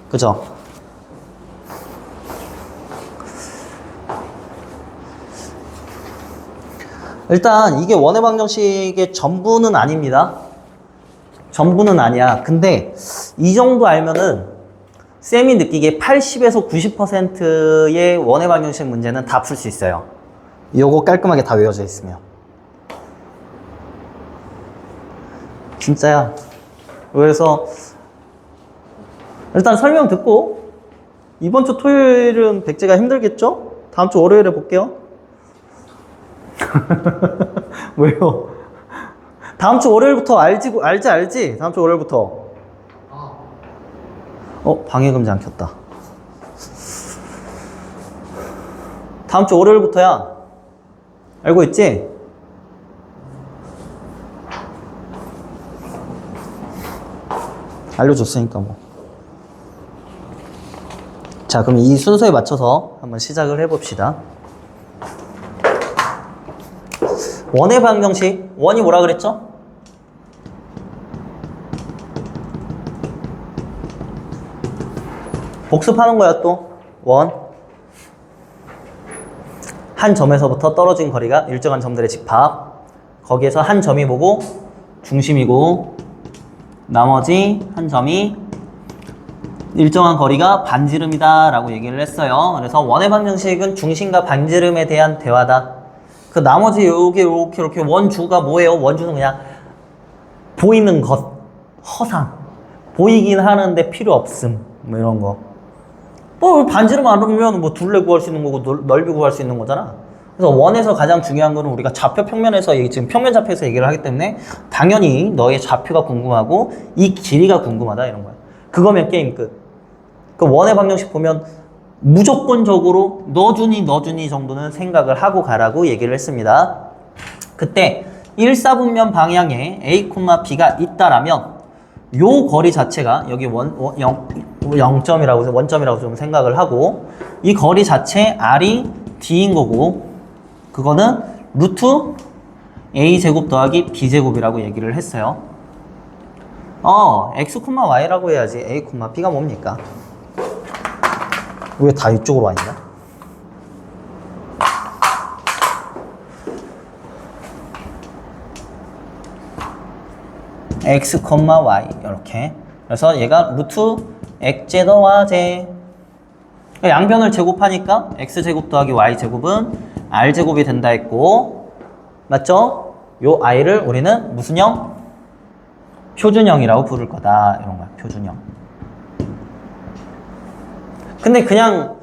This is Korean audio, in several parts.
그죠? 일단 이게 원의 방정식의 전부는 아닙니다. 전부는 아니야. 근데 이 정도 알면은 쌤이 느끼기에 80에서 90%의 원의 방정식 문제는 다 풀 수 있어요. 요거 깔끔하게 다 외워져 있으면. 진짜야. 그래서 일단 설명 듣고 이번 주 토요일은 백제가 힘들겠죠? 다음 주 월요일에 볼게요. 왜요? 다음 주 월요일부터 알지? 다음 주 월요일부터. 방해금지 안 켰다. 다음 주 월요일부터야. 알고 있지? 알려줬으니까 뭐. 자, 그럼 이 순서에 맞춰서 한번 시작을 해봅시다. 원의 방정식, 원이 뭐라 그랬죠? 복습하는 거야 또. 원. 한 점에서부터 떨어진 거리가 일정한 점들의 집합. 거기에서 한 점이 뭐고? 중심이고 나머지 한 점이 일정한 거리가 반지름이다 라고 얘기를 했어요. 그래서 원의 방정식은 중심과 반지름에 대한 대화다. 그 나머지 이렇게 원주가 뭐예요? 원주는 그냥 보이는 것, 허상. 보이긴 하는데 필요 없음. 뭐 이런 거. 뭐 반지름 알으면 뭐 둘레 구할 수 있는 거고 넓이 구할 수 있는 거잖아. 그래서 원에서 가장 중요한 거는 우리가 좌표 평면에서 지금 평면 좌표에서 얘기를 하기 때문에 당연히 너의 좌표가 궁금하고 이 길이가 궁금하다 이런 거야. 그거면 게임 끝. 그 원의 방정식 보면 무조건적으로 너준이 정도는 생각을 하고 가라고 얘기를 했습니다. 그때 1사분면 방향에 A, B가 있다라면 요 거리 자체가 여기 0점이라고 원점이라고 좀 생각을 하고 이 거리 자체 R이 D인 거고 그거는 루트 A제곱 더하기 B제곱이라고 얘기를 했어요. X, Y라고 해야지. A, B가 뭡니까? 왜 다 이쪽으로 와 있냐? X, Y 이렇게. 그래서 얘가 루트 X제 더와 제. 양변을 제곱하니까 X제곱 더하기 Y제곱은 R제곱이 된다 했고 맞죠? 요 I를 우리는 무슨 형? 표준형이라고 부를 거다. 이런 거야. 표준형. 근데 그냥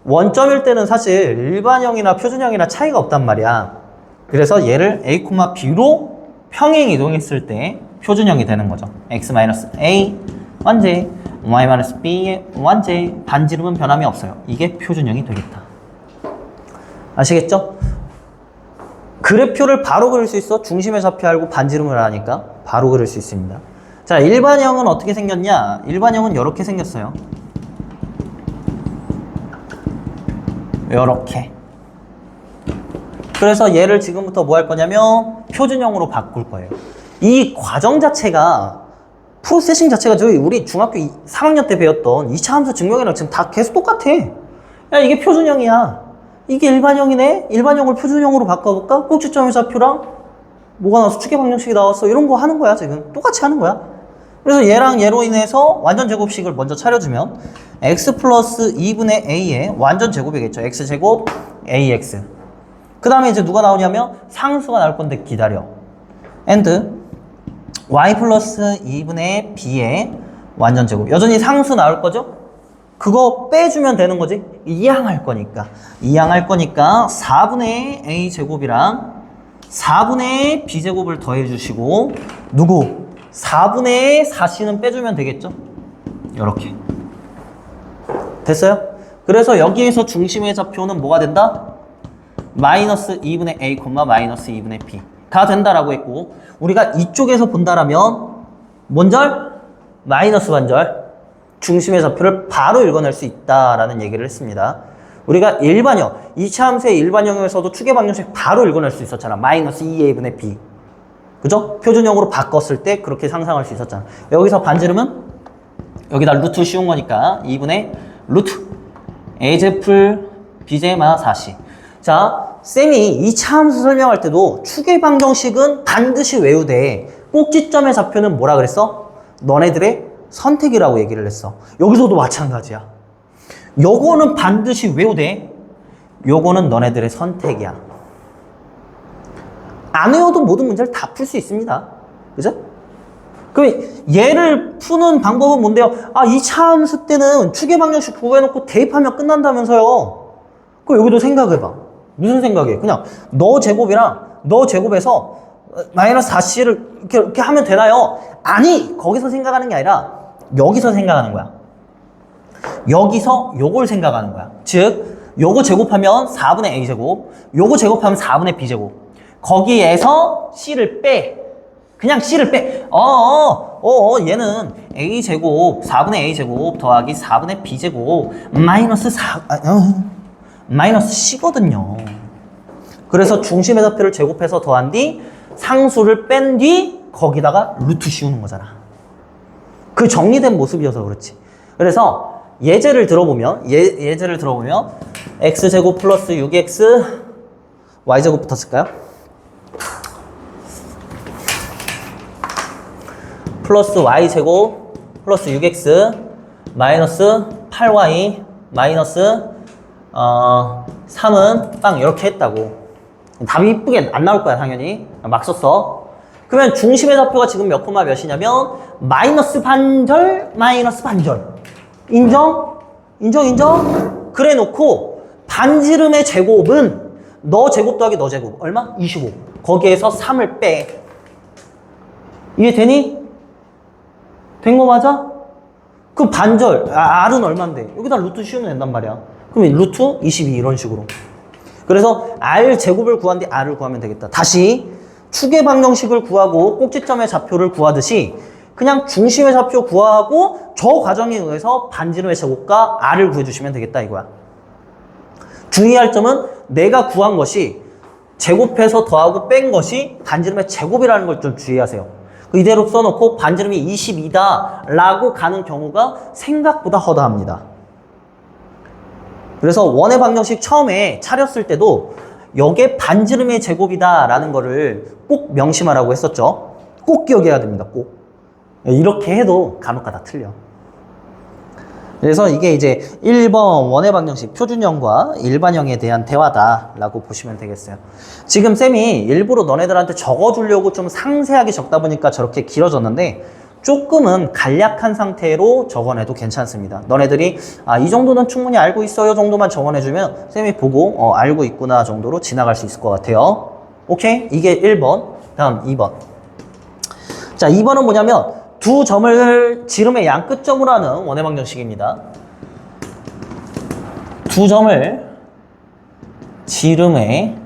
원점일 때는 사실 일반형이나 표준형이나 차이가 없단 말이야. 그래서 얘를 A, B로 평행 이동했을 때 표준형이 되는 거죠. X-A 완제, Y-B 완제, 반지름은 변함이 없어요. 이게 표준형이 되겠다. 아시겠죠? 그래프를 바로 그릴 수 있어. 중심의 좌표 알고 반지름을 아니까 바로 그릴 수 있습니다. 자, 일반형은 어떻게 생겼냐? 일반형은 이렇게 생겼어요. 이렇게. 그래서 얘를 지금부터 뭐 할 거냐면 표준형으로 바꿀 거예요. 이 과정 자체가 프로세싱 자체가 저희 우리 중학교 3학년 때 배웠던 2차 함수 증명이랑 지금 다 계속 똑같아. 야, 이게 표준형이야. 이게 일반형이네. 일반형을 표준형으로 바꿔볼까? 꼭지점의 좌표랑 뭐가 나와서 축의 방정식이 나왔어. 이런 거 하는 거야. 지금 똑같이 하는 거야. 그래서 얘랑 얘로 인해서 완전 제곱식을 먼저 차려주면 x 플러스 2분의 a의 완전 제곱이겠죠. x제곱 ax. 그 다음에 이제 누가 나오냐면 상수가 나올 건데 기다려. and y 플러스 2분의 b의 완전 제곱. 여전히 상수 나올 거죠? 그거 빼주면 되는 거지. 이항할 거니까 4분의 a 제곱이랑 4분의 b 제곱을 더해 주시고 누구? 4분의 4c는 빼주면 되겠죠? 이렇게 됐어요? 그래서 여기에서 중심의 좌표는 뭐가 된다? 마이너스 2분의 a, 마이너스 2분의 b가 된다라고 했고 우리가 이쪽에서 본다라면 뭔 절? 마이너스 반절. 중심의 좌표를 바로 읽어낼 수 있다라는 얘기를 했습니다. 우리가 일반형, 2차 함수의 일반형에서도 축의 방정식 바로 읽어낼 수 있었잖아. 마이너스 2a분의 b. 그죠? 표준형으로 바꿨을 때 그렇게 상상할 수 있었잖아. 여기서 반지름은 여기다 루트 씌운 거니까 2분의 루트 a제풀 b제마 4c. 자, 쌤이 이 차함수 설명할 때도 추계 방정식은 반드시 외우되 꼭지점의 좌표는 뭐라 그랬어? 너네들의 선택이라고 얘기를 했어. 여기서도 마찬가지야. 요거는 반드시 외우되 요거는 너네들의 선택이야. 안 외워도 모든 문제를 다 풀 수 있습니다. 그죠? 그럼 얘를 푸는 방법은 뭔데요? 아, 이 차함수 때는 추계 방정식 구해놓고 대입하면 끝난다면서요. 그럼 여기도 생각해봐. 무슨 생각이에요? 그냥 너 제곱이랑 너 제곱에서 마이너스 4c를 이렇게 하면 되나요? 아니! 거기서 생각하는 게 아니라 여기서 생각하는 거야. 여기서 요걸 생각하는 거야. 즉 요거 제곱하면 4분의 a제곱, 요거 제곱하면 4분의 b제곱. 거기에서 c를 빼. 그냥 c를 빼. 얘는 a제곱 4분의 a제곱 더하기 4분의 b제곱 마이너스 c거든요. 그래서 중심의 좌표를 제곱해서 더한 뒤 상수를 뺀 뒤 거기다가 루트 씌우는 거잖아. 그 정리된 모습이어서 그렇지. 그래서 예제를 들어보면 x제곱 플러스 6x y제곱부터 쓸까요? 플러스 y제곱 플러스 6x 마이너스 8y 마이너스 3은 빵 이렇게 했다고. 답이 이쁘게 안 나올 거야 당연히. 막 썼어. 그러면 중심의 좌표가 지금 몇 콤마 몇이냐면 마이너스 반절 마이너스 반절. 인정? 그래 놓고 반지름의 제곱은 너 제곱 더하기 너 제곱 얼마? 25. 거기에서 3을 빼. 이해되니? 된 거 맞아? 그 반절 R은 얼만데? 여기다 루트 씌우면 된단 말이야. 그럼 루트 22 이런 식으로. 그래서 R 제곱을 구한 뒤 R을 구하면 되겠다. 다시 추계 방정식을 구하고 꼭지점의 좌표를 구하듯이 그냥 중심의 좌표 구하고 저 과정에 의해서 반지름의 제곱과 R을 구해주시면 되겠다 이거야. 주의할 점은 내가 구한 것이 제곱해서 더하고 뺀 것이 반지름의 제곱이라는 걸 좀 주의하세요. 이대로 써놓고 반지름이 22다 라고 가는 경우가 생각보다 허다합니다. 그래서 원의 방정식 처음에 차렸을 때도 여기에 반지름의 제곱이다 라는 거를 꼭 명심하라고 했었죠. 꼭 기억해야 됩니다. 꼭. 이렇게 해도 간혹가다 틀려. 그래서 이게 이제 1번 원의 방정식 표준형과 일반형에 대한 대화다 라고 보시면 되겠어요. 지금 쌤이 일부러 너네들한테 적어주려고 좀 상세하게 적다 보니까 저렇게 길어졌는데 조금은 간략한 상태로 적어내도 괜찮습니다. 너네들이 이 정도는 충분히 알고 있어요 정도만 적어내주면 쌤이 보고 알고 있구나 정도로 지나갈 수 있을 것 같아요. 오케이? 이게 1번. 다음 2번. 자, 2번은 뭐냐면 두 점을 지름의 양 끝점으로 하는 원의 방정식입니다. 두 점을 지름의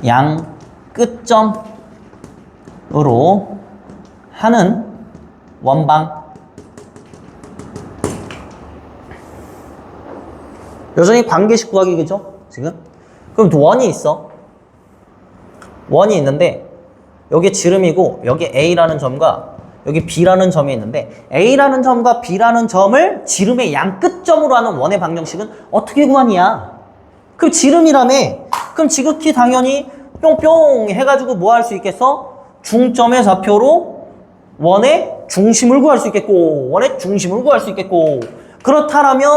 양 끝점으로 하는 원방. 여전히 관계식 구하기겠죠? 지금? 그럼 원이 있어. 원이 있는데 여기 지름이고 여기 A라는 점과 여기 B라는 점이 있는데 A라는 점과 B라는 점을 지름의 양 끝점으로 하는 원의 방정식은 어떻게 구하냐? 그럼 지름이라며. 그럼 지극히 당연히 뿅뿅 해가지고 뭐 할 수 있겠어? 중점의 좌표로 원의 중심을 구할 수 있겠고 원의 중심을 구할 수 있겠고 그렇다면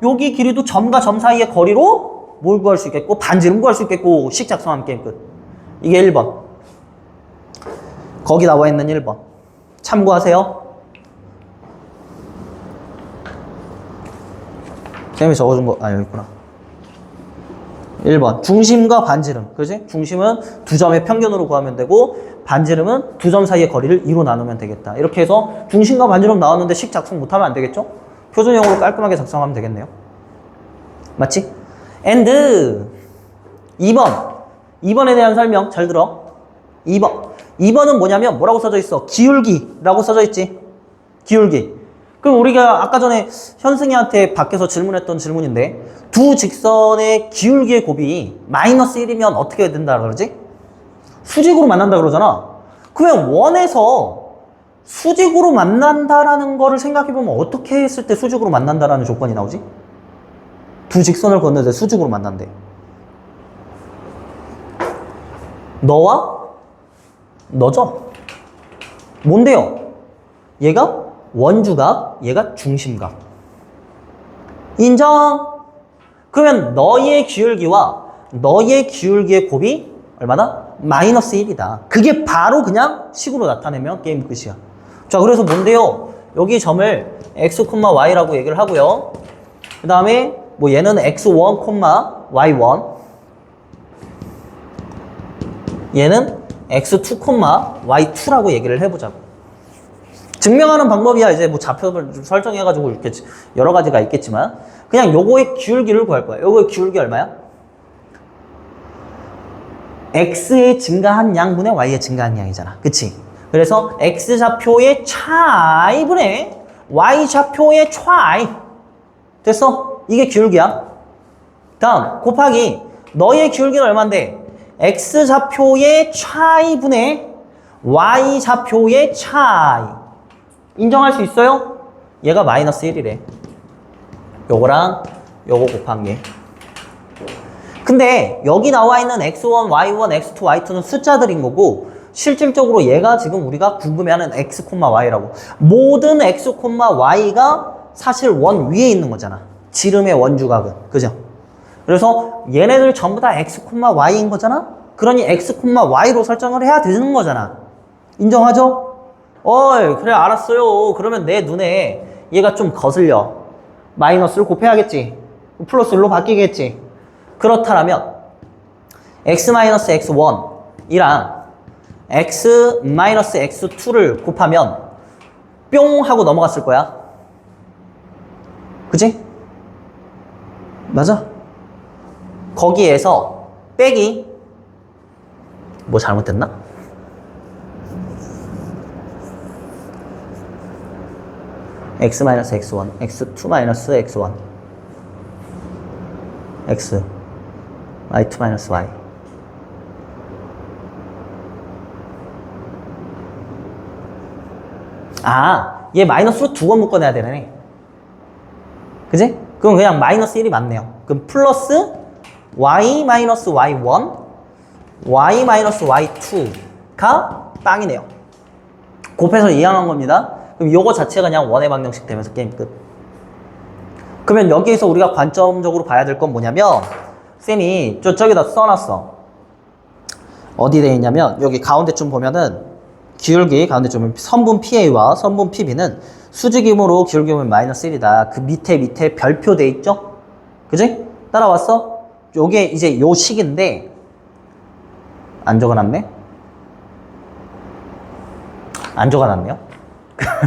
여기 길이도 점과 점 사이의 거리로 뭘 구할 수 있겠고 반지름 구할 수 있겠고 식 작성하면 게임 끝. 이게 1번. 거기 나와 있는 1번. 참고하세요. 쌤이 적어준 거, 여기 있구나. 1번. 중심과 반지름. 그지? 중심은 두 점의 평균으로 구하면 되고, 반지름은 두 점 사이의 거리를 2로 나누면 되겠다. 이렇게 해서 중심과 반지름 나왔는데 식 작성 못하면 안 되겠죠? 표준형으로 깔끔하게 작성하면 되겠네요. 맞지? and 2번. 2번에 대한 설명 잘 들어. 2번은 뭐냐면 뭐라고 써져 있어? 기울기라고 써져 있지. 기울기. 그럼 우리가 아까 전에 현승이한테 밖에서 질문했던 질문인데 두 직선의 기울기의 곱이 마이너스 1이면 어떻게 된다 그러지? 수직으로 만난다 그러잖아. 그러면 원에서 수직으로 만난다라는 거를 생각해보면 어떻게 했을 때 수직으로 만난다라는 조건이 나오지? 두 직선을 건너는데 수직으로 만난대. 너와 너죠? 뭔데요? 얘가 원주각, 얘가 중심각. 인정? 그러면 너의 기울기와 너의 기울기의 곱이 얼마나? 마이너스 1이다. 그게 바로 그냥 식으로 나타내면 게임 끝이야. 자, 그래서 뭔데요? 여기 점을 x, y라고 얘기를 하고요. 그 다음에 뭐 얘는 x1, y1, 얘는 x2, y2라고 얘기를 해보자고. 증명하는 방법이야. 이제 뭐 좌표를 좀 설정해가지고 이렇게 여러 가지가 있겠지만 그냥 요거의 기울기를 구할 거야. 요거의 기울기 얼마야? x의 증가한 양분의 y의 증가한 양이잖아. 그치? 그래서 x좌표의 차이분의 y좌표의 차이. 됐어? 이게 기울기야. 다음 곱하기 너의 기울기는 얼마인데? x좌표의 차이분의 y좌표의 차이. 인정할 수 있어요? 얘가 마이너스 1이래. 요거랑 요거 곱한 게. 근데 여기 나와 있는 x1, y1, x2, y2는 숫자들인 거고 실질적으로 얘가 지금 우리가 궁금해하는 x, y라고. 모든 x, y가 사실 원 위에 있는 거잖아. 지름의 원주각은. 그죠? 그래서 얘네들 전부 다 x, y인 거잖아? 그러니 x, y로 설정을 해야 되는 거잖아. 인정하죠? 어이, 그래, 알았어요. 그러면 내 눈에 얘가 좀 거슬려. 마이너스를 곱해야겠지. 플러스로 바뀌겠지. 그렇다면 x-x1이랑 x-x2를 곱하면 뿅 하고 넘어갔을 거야. 그치? 맞아? 거기에서 빼기 뭐 잘못됐나? x-x1, x2-x1 x y2-y 아, 얘 마이너스로 두 번 묶어내야 되네. 그지? 그럼 그냥 마이너스 1이 맞네요. 그럼 플러스 y-y1 y-y2가 빵이네요. 곱해서 이항한 겁니다. 그럼 요거 자체가 그냥 원의 방정식 되면서 게임 끝. 그러면 여기에서 우리가 관점적으로 봐야 될 건 뭐냐면 쌤이 저기다 써놨어. 어디 돼 있냐면 여기 가운데쯤 보면은 기울기 가운데쯤 선분 PA와 선분 PB는 수직이므로 기울기 보면 마이너스 1이다. 그 밑에 별표 돼 있죠? 그지? 따라왔어? 요게 이제 요 식인데 안 적어놨네? 안 적어놨네요?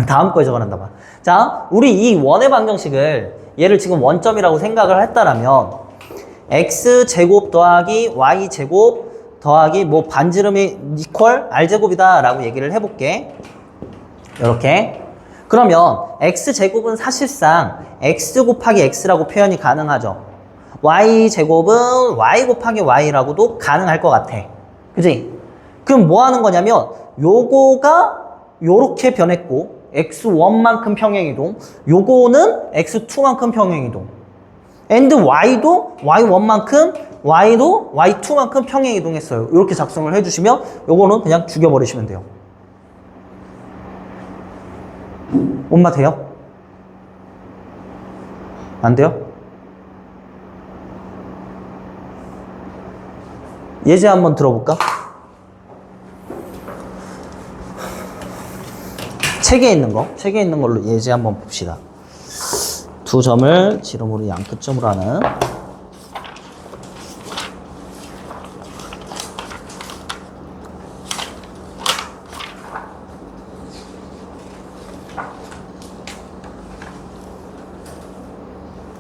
다음 거에 적어놨나 봐. 자, 우리 이 원의 방정식을 얘를 지금 원점이라고 생각을 했다라면 x제곱 더하기 y제곱 더하기 뭐 반지름이 이퀄 r제곱이다 라고 얘기를 해볼게. 이렇게. 그러면 x제곱은 사실상 x 곱하기 x라고 표현이 가능하죠. y제곱은 y 곱하기 y라고도 가능할 것 같아. 그지? 그럼 뭐 하는 거냐면 요거가 요렇게 변했고 x1만큼 평행이동, 요거는 x2만큼 평행이동. and y도 y1만큼, y도 y2만큼 평행이동했어요. 이렇게 작성을 해주시면 요거는 그냥 죽여버리시면 돼요. 엄마 돼요? 안 돼요? 예제 한번 들어볼까? 책에 있는 걸로 예제 한번 봅시다. 두 점을 지름으로 양끝점으로 하는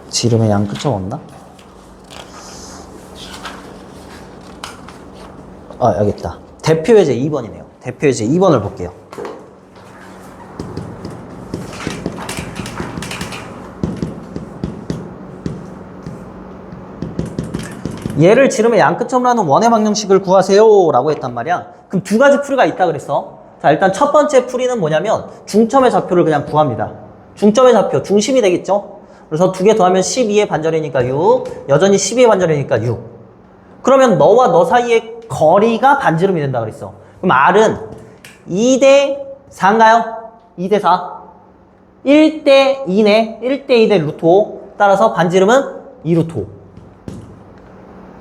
지름의 양끝점 없나? 아, 여기 있다. 대표 예제 2번이네요. 대표 예제 2번을 볼게요. 얘를 지름의 양끝점으로 하는 원의 방정식을 구하세요 라고 했단 말이야. 그럼 두 가지 풀이가 있다 그랬어. 자, 일단 첫 번째 풀이는 뭐냐면 중점의 좌표를 그냥 구합니다. 중점의 좌표, 중심이 되겠죠? 그래서 2개 더하면 12의 반절이니까 6, 여전히 12의 반절이니까 6. 그러면 너와 너 사이의 거리가 반지름이 된다 그랬어. 그럼 R은 2대 4인가요? 2대 4. 1대 2네. 1대 2대 루트 5. 따라서 반지름은 2 루트 5.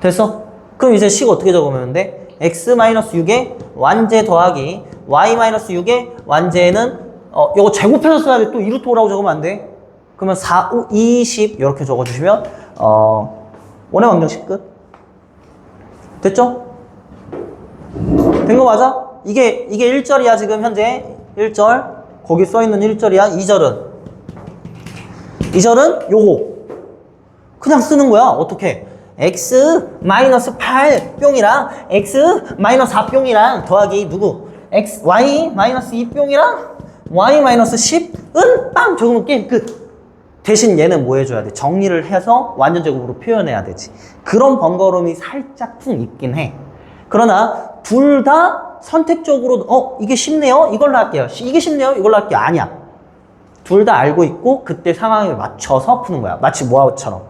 됐어? 그럼 이제 식 어떻게 적으면 돼? x-6에 완제 더하기 y-6에 완제는 요거 제곱해서 써야 돼. 또 2루트 5라고 적으면 안 돼. 그러면 4, 5, 20 이렇게 적어주시면 원의 방정식 끝. 됐죠? 된 거 맞아? 이게 1절이야 지금 현재 1절. 거기 써있는 1절이야. 2절은 요거 그냥 쓰는 거야. 어떻게? x-8 뿅이랑 x-4 뿅이랑 더하기 누구? y-2 뿅이랑 y-10은 빵 적으면 게임 끝. 대신 얘는 뭐 해줘야 돼? 정리를 해서 완전 제곱으로 표현해야 되지. 그런 번거로움이 살짝 쿵 있긴 해. 그러나 둘 다 선택적으로 이게 쉽네요? 이걸로 할게요. 이게 쉽네요? 이걸로 할게요. 아니야. 둘 다 알고 있고 그때 상황에 맞춰서 푸는 거야. 마치 뭐하고처럼.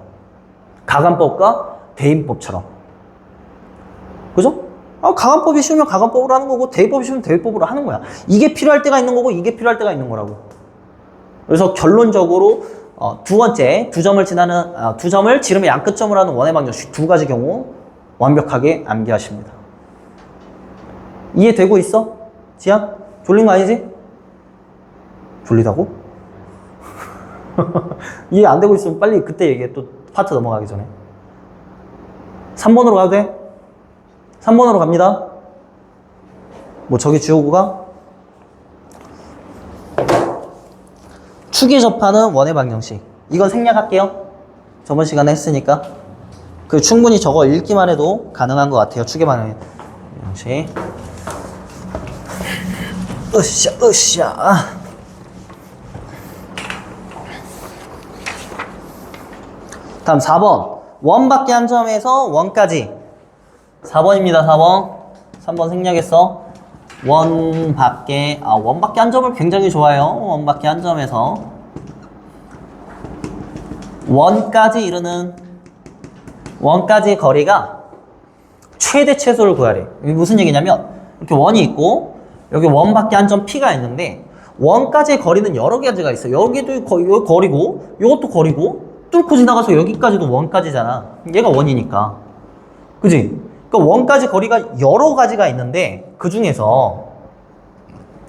가간법과 대인법처럼. 그죠? 가간법이 쉬우면 가간법으로 하는 거고 대인법이 쉬우면 대인법으로 하는 거야. 이게 필요할 때가 있는 거고 이게 필요할 때가 있는 거라고. 그래서 결론적으로 두 번째 두 점을 지름의 양끝점을 하는 원의 방정식 두 가지 경우 완벽하게 암기하십니다. 이해되고 있어? 지안? 졸린 거 아니지? 졸리다고? 이해 안 되고 있으면 빨리 그때 얘기해. 또 파트 넘어가기 전에. 3번으로 가도 돼? 3번으로 갑니다. 뭐 저기 지우고 가? 축에 접하는 원의 방정식. 이건 생략할게요. 저번 시간에 했으니까. 충분히 저거 읽기만 해도 가능한 것 같아요. 축의 방정식. 으쌰. 다음 4번. 원 밖에 한 점에서 원까지. 4번입니다. 4번. 3번 생략했어. 원 밖에 한 점을 굉장히 좋아해요. 원 밖에 한 점에서 원까지 이르는 원까지의 거리가 최대 최소를 구하래. 이게 무슨 얘기냐면 이렇게 원이 있고 여기 원 밖에 한 점 P가 있는데 원까지의 거리는 여러 가지가 있어. 여기도 거리고 이것도 거리고 뚫고 지나가서 여기까지도 원까지잖아. 얘가 원이니까. 그지? 그러니까 원까지 거리가 여러 가지가 있는데 그 중에서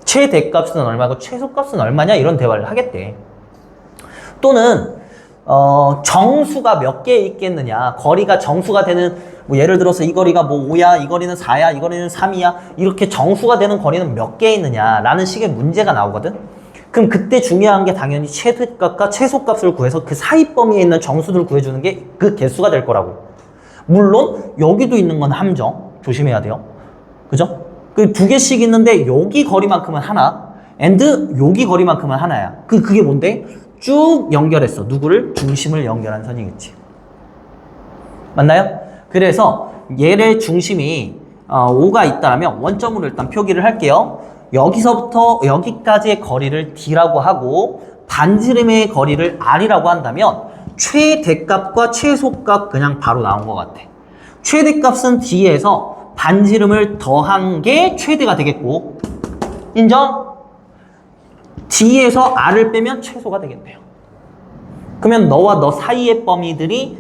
최대값은 얼마고 최소값은 얼마냐 이런 대화를 하겠대. 또는 정수가 몇 개 있겠느냐. 거리가 정수가 되는 뭐 예를 들어서 이 거리가 뭐 5야, 이 거리는 4야, 이 거리는 3이야. 이렇게 정수가 되는 거리는 몇 개 있느냐 라는 식의 문제가 나오거든. 그럼 그때 중요한 게 당연히 최대값과 최소값을 구해서 그 사이 범위에 있는 정수들을 구해주는 게 그 개수가 될 거라고. 물론 여기도 있는 건 함정. 조심해야 돼요. 그죠? 그 두 개씩 있는데 여기 거리만큼은 하나, 여기 거리만큼은 하나야. 그게 뭔데? 쭉 연결했어. 누구를? 중심을 연결한 선이겠지. 맞나요? 그래서 얘의 중심이 5가 있다면 원점으로 일단 표기를 할게요. 여기서부터 여기까지의 거리를 D라고 하고 반지름의 거리를 R이라고 한다면 최대값과 최소값 그냥 바로 나온 것 같아. 최대값은 D에서 반지름을 더한 게 최대가 되겠고 인정? D에서 R을 빼면 최소가 되겠네요. 그러면 너와 너 사이의 범위들이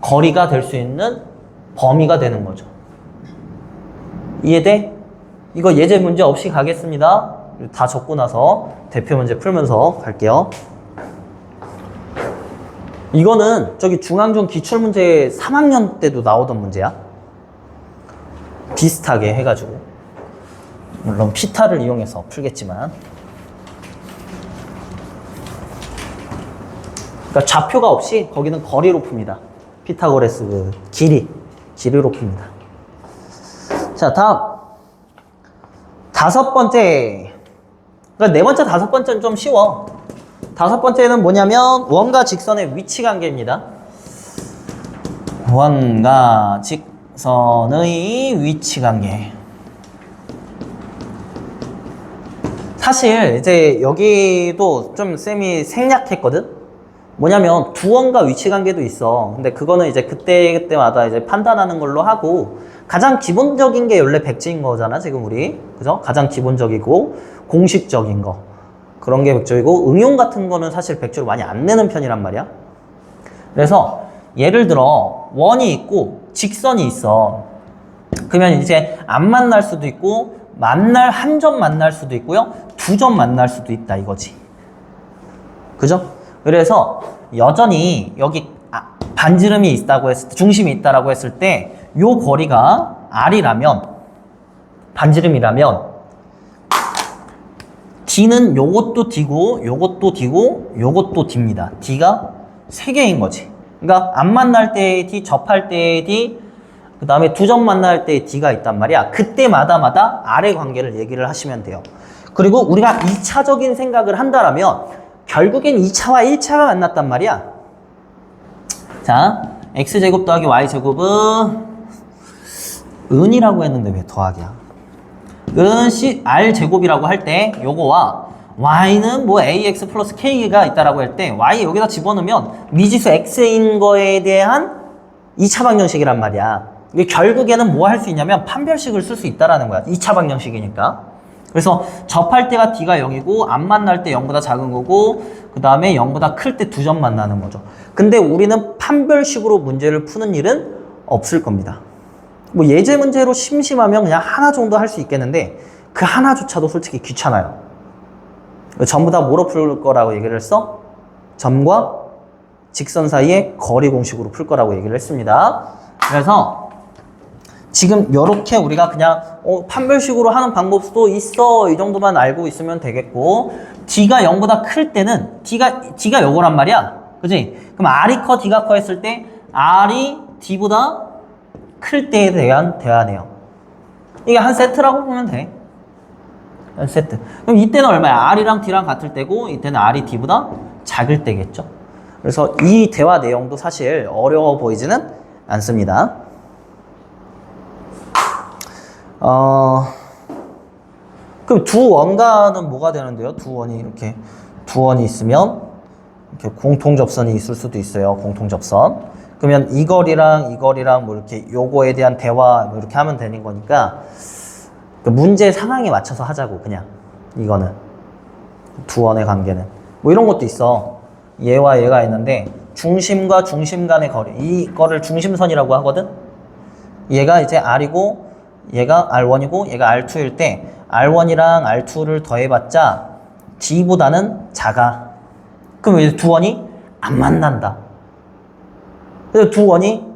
거리가 될 수 있는 범위가 되는 거죠. 이해돼? 이거 예제 문제 없이 가겠습니다. 다 적고 나서 대표 문제 풀면서 갈게요. 이거는 저기 중앙중 기출문제 3학년 때도 나오던 문제야. 비슷하게 해가지고. 물론 피타를 이용해서 풀겠지만. 그러니까 좌표가 없이 거기는 거리로 풉니다. 피타고라스 그 길이로 풉니다. 자, 다음. 5번째. 그러니까 네 번째, 5번째는 좀 쉬워. 5번째는 뭐냐면 원과 직선의 위치 관계입니다. 원과 직선의 위치 관계. 사실 이제 여기도 좀 쌤이 생략했거든? 뭐냐면 두원과 위치 관계도 있어. 근데 그거는 이제 그때마다 이제 판단하는 걸로 하고 가장 기본적인 게 원래 백지인 거잖아, 지금 우리. 그죠? 가장 기본적이고 공식적인 거. 그런 게 백조이고 응용 같은 거는 사실 백조를 많이 안 내는 편이란 말이야. 그래서 예를 들어 원이 있고 직선이 있어. 그러면 이제 안 만날 수도 있고 한 점 만날 수도 있고요. 두 점 만날 수도 있다 이거지. 그죠? 그래서 여전히 여기 반지름이 있다고 했을 때, 중심이 있다라고 했을 때 요 거리가 R이라면 반지름이라면 D는 요것도 D고 요것도 D고 요것도 D입니다. D가 3개인 거지. 그러니까 안 만날 때의 D, 접할 때의 D, 그 다음에 두 점 만날 때의 D가 있단 말이야. 그때마다 R의 관계를 얘기를 하시면 돼요. 그리고 우리가 2차적인 생각을 한다라면 결국엔 2차와 1차가 만났단 말이야. 자, X제곱 더하기 Y제곱은 은이라고 했는데 왜 더하기야? 은 R제곱이라고 할 때 요거와 Y는 뭐 AX 플러스 K가 있다라고 할 때 Y 여기다 집어넣으면 미지수 X인 거에 대한 2차 방정식이란 말이야. 이게 결국에는 뭐 할 수 있냐면 판별식을 쓸 수 있다라는 거야. 2차 방정식이니까. 그래서 접할 때가 D가 0이고 안 만날 때 0보다 작은 거고 그 다음에 0보다 클 때 두 점 만나는 거죠. 근데 우리는 판별식으로 문제를 푸는 일은 없을 겁니다. 뭐 예제 문제로 심심하면 그냥 하나 정도 할 수 있겠는데 그 하나조차도 솔직히 귀찮아요. 전부 다 뭐로 풀 거라고 얘기를 했어? 점과 직선 사이의 거리 공식으로 풀 거라고 얘기를 했습니다. 그래서 지금 이렇게 우리가 그냥 판별식으로 하는 방법도 있어 이 정도만 알고 있으면 되겠고 D가 0보다 클 때는 D가 요거란 말이야. 그지? 그럼 R이 커 D가 커 했을 때 R이 D보다 클 때에 대한 대화네요. 이게 한 세트라고 보면 돼. 한 세트. 그럼 이때는 얼마야? R이랑 D랑 같을 때고 이때는 R이 D보다 작을 때겠죠. 그래서 이 대화 내용도 사실 어려워 보이지는 않습니다. 그럼 두 원과는 뭐가 되는데요? 두 원이 있으면 이렇게 공통 접선이 있을 수도 있어요. 공통 접선. 그러면 이 거리랑 뭐 이렇게 요거에 대한 대화 뭐 이렇게 하면 되는 거니까 그 문제 상황에 맞춰서 하자고 그냥 이거는 두 원의 관계는 뭐 이런 것도 있어. 얘와 얘가 있는데 중심과 중심 간의 거리 이거를 중심선이라고 하거든. 얘가 이제 R이고 얘가 R1이고 얘가 R2일 때 R1이랑 R2를 더해봤자 D보다는 작아. 그럼 이제 두 원이 안 만난다. 그래서 두 원이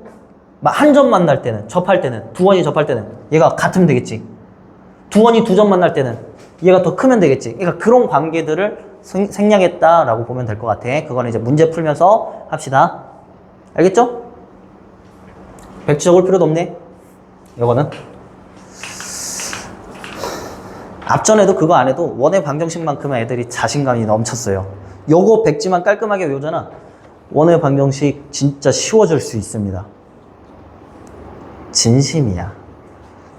한 점 만날 때는 접할 때는 두 원이 접할 때는 얘가 같으면 되겠지. 두 원이 두 점 만날 때는 얘가 더 크면 되겠지. 그러니까 그런 관계들을 생략했다라고 보면 될 것 같아. 그거는 이제 문제 풀면서 합시다. 알겠죠? 백지 적을 필요도 없네. 이거는 앞전에도 그거 안 해도 원의 방정식만큼은 애들이 자신감이 넘쳤어요. 요거 백지만 깔끔하게 외우잖아. 원의 방정식 진짜 쉬워질 수 있습니다. 진심이야.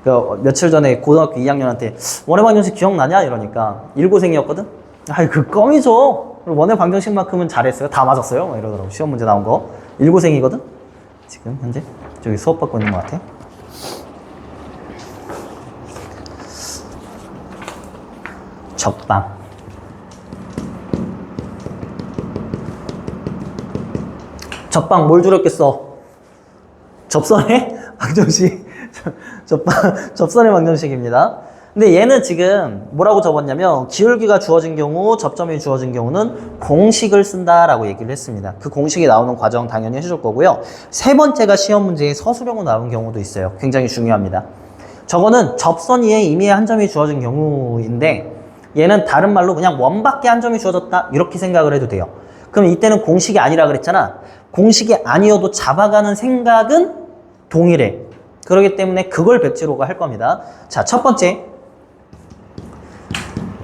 그 며칠 전에 고등학교 2학년한테 원의 방정식 기억나냐? 이러니까 1고생이었거든? 아이 그 껌이죠. 원의 방정식만큼은 잘했어요. 다 맞았어요. 막 이러더라고. 시험 문제 나온 거. 1고생이거든? 지금 현재 저기 수업 받고 있는 것 같아. 접방. 접방 뭘 줄였겠어? 접선의 방정식. 접선의 방정식입니다. 근데 얘는 지금 뭐라고 적었냐면 기울기가 주어진 경우, 접점이 주어진 경우는 공식을 쓴다라고 얘기를 했습니다. 그 공식이 나오는 과정 당연히 해줄 거고요. 세 번째가 시험 문제에 서술형으로 나온 경우도 있어요. 굉장히 중요합니다. 저거는 접선 위에 이미 한 점이 주어진 경우인데 얘는 다른 말로 그냥 원밖에 한 점이 주어졌다 이렇게 생각을 해도 돼요. 그럼 이때는 공식이 아니라 그랬잖아. 공식이 아니어도 잡아가는 생각은 동일해. 그렇기 때문에 그걸 백지로가 할 겁니다. 자, 첫 번째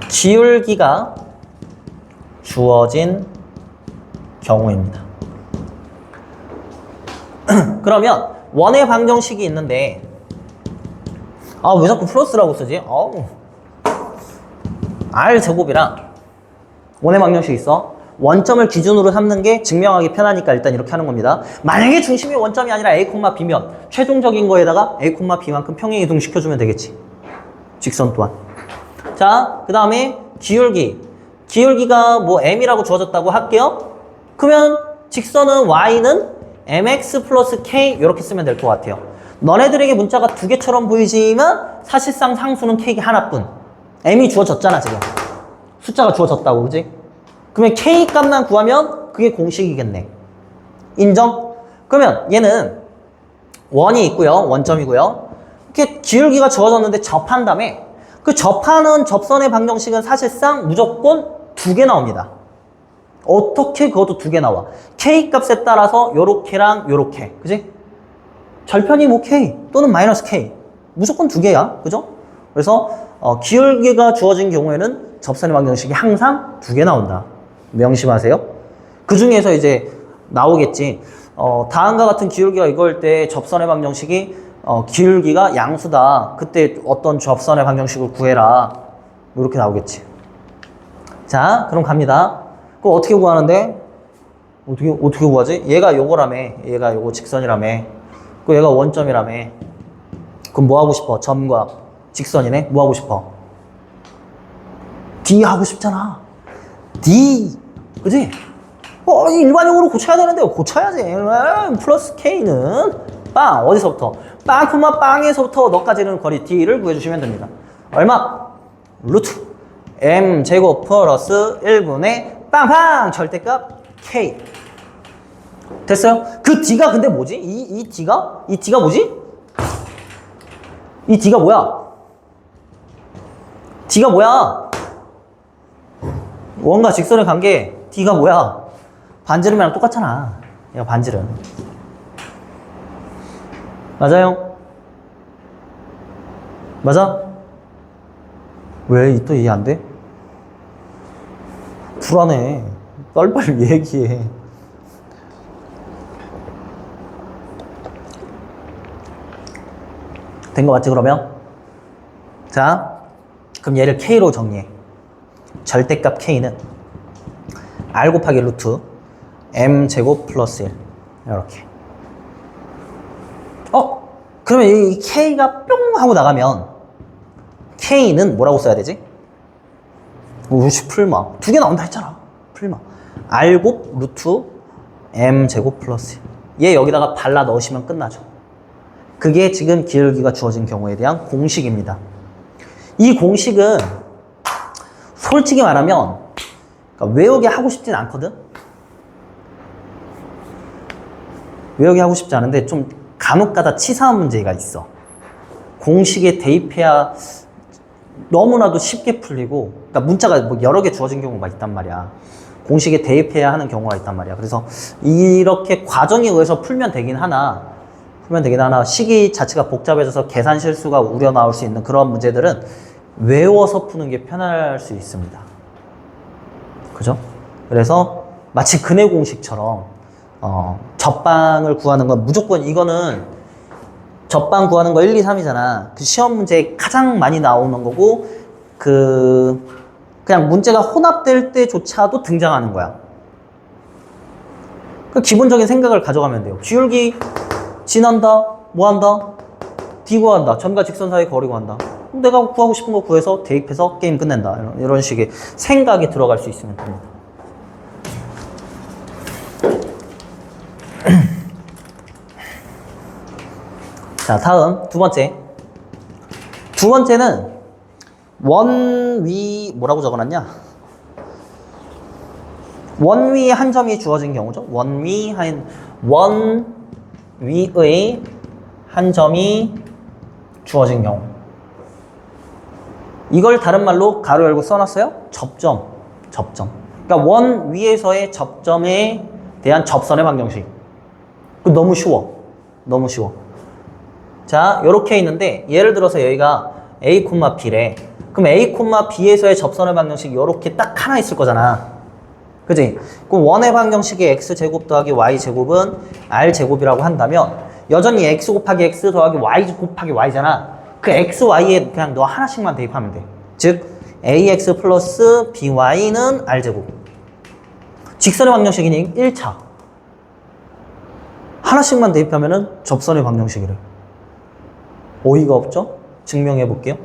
기울기가 주어진 경우입니다. 그러면 원의 방정식이 있는데 왜 자꾸 플러스라고 쓰지? R제곱이랑 원의 방정식이 있어. 원점을 기준으로 삼는 게 증명하기 편하니까 일단 이렇게 하는 겁니다. 만약에 중심이 원점이 아니라 A, B면 최종적인 거에다가 A, B만큼 평행 이동시켜주면 되겠지. 직선 또한. 자, 그 다음에 기울기. 기울기가 뭐 M이라고 주어졌다고 할게요. 그러면 직선은 Y는 MX 플러스 K 이렇게 쓰면 될 것 같아요. 너네들에게 문자가 두 개처럼 보이지만 사실상 상수는 K가 하나뿐. M이 주어졌잖아 지금. 숫자가 주어졌다고, 그지? 그러면 K 값만 구하면 그게 공식이겠네. 인정? 그러면 얘는 원이 있고요. 원점이고요. 이렇게 기울기가 주어졌는데 접한 다음에 그 접하는 접선의 방정식은 사실상 무조건 두 개 나옵니다. 어떻게 그것도 두 개 나와? K 값에 따라서 요렇게랑 요렇게. 그지? 절편이 뭐 K 또는 마이너스 K. 무조건 두 개야. 그죠? 그래서 기울기가 주어진 경우에는 접선의 방정식이 항상 두 개 나온다. 명심하세요. 그 중에서 이제 나오겠지. 다음과 같은 기울기가 이거일 때 접선의 방정식이 기울기가 양수다. 그때 어떤 접선의 방정식을 구해라. 이렇게 나오겠지. 자, 그럼 갑니다. 그럼 어떻게 구하는데? 어떻게 구하지? 얘가 요거라며. 얘가 요거 직선이라며. 그 얘가 원점이라며. 그럼 뭐 하고 싶어? 점과 직선이네. 뭐 하고 싶어? D 하고 싶잖아. D. 그지? 일반적으로 고쳐야 되는데 고쳐야지. 플러스 K는 빵. 어디서부터? 빵, 빵에서부터 너까지는 거리 D를 구해주시면 됩니다. 얼마? 루트 M제곱 플러스 1분의 빵빵 절대값 K. 됐어요? 그 D가 근데 뭐지? 이 D가 뭐지? 이 D가 뭐야? D가 뭐야? 원과 직선의 관계 D가 뭐야? 반지름이랑 똑같잖아. 얘가 반지름. 맞아요? 맞아? 왜 또 이해 안 돼? 불안해. 빨리빨리 얘기해. 된 거 맞지 그러면? 자, 그럼 얘를 K로 정리해. 절대값 K는 R 곱하기 루트 M제곱 플러스 1 이렇게. 그러면 이 K가 뿅 하고 나가면 K는 뭐라고 써야 되지? 우씨 풀마. 두 개 나온다 했잖아. 풀마. R 곱 루트 M제곱 플러스 1. 얘 여기다가 발라 넣으시면 끝나죠. 그게 지금 기울기가 주어진 경우에 대한 공식입니다. 이 공식은 솔직히 말하면 그러니까 외우게 하고 싶진 않거든? 외우게 하고 싶지 않은데 좀 간혹가다 치사한 문제가 있어. 공식에 대입해야 너무나도 쉽게 풀리고, 그러니까 문자가 뭐 여러 개 주어진 경우가 있단 말이야. 공식에 대입해야 하는 경우가 있단 말이야. 그래서 이렇게 과정에 의해서 풀면 되긴 하나 식이 자체가 복잡해져서 계산 실수가 우려 나올 수 있는 그런 문제들은 외워서 푸는 게 편할 수 있습니다. 그죠? 그래서 마치 근해 공식처럼 접방을 구하는 건 무조건 이거는 접방 구하는 거 1, 2, 3이잖아. 그 시험 문제에 가장 많이 나오는 거고 그냥 문제가 혼합될 때조차도 등장하는 거야. 그 기본적인 생각을 가져가면 돼요. 기울기 진한다, 뭐 한다? D 구한다. 점과 직선 사이 거리 구한다. 내가 구하고 싶은 거 구해서 대입해서 게임 끝낸다. 이런 식의 생각이 들어갈 수 있으면 됩니다. 자, 다음 두 번째. 두 번째는 원위 뭐라고 적어놨냐? 원위에 한 점이 주어진 경우죠. 원위의 한 점이 주어진 경우. 이걸 다른 말로 가로 열고 써놨어요. 접점. 그러니까 원 위에서의 접점에 대한 접선의 방정식. 너무 쉬워. 자, 요렇게 있는데 예를 들어서 여기가 A, B래. 그럼 A, B에서의 접선의 방정식이 요렇게 딱 하나 있을 거잖아. 그지? 그럼 원의 방정식의 X제곱 더하기 Y제곱은 R제곱이라고 한다면 여전히 X 곱하기 X 더하기 Y 곱하기 Y잖아. 그 X, Y에 그냥 너 하나씩만 대입하면 돼. 즉 ax 플러스 by는 r제곱. 직선의 방정식이니 1차. 하나씩만 대입하면은 접선의 방정식이래. 어이가 없죠? 증명해 볼게요.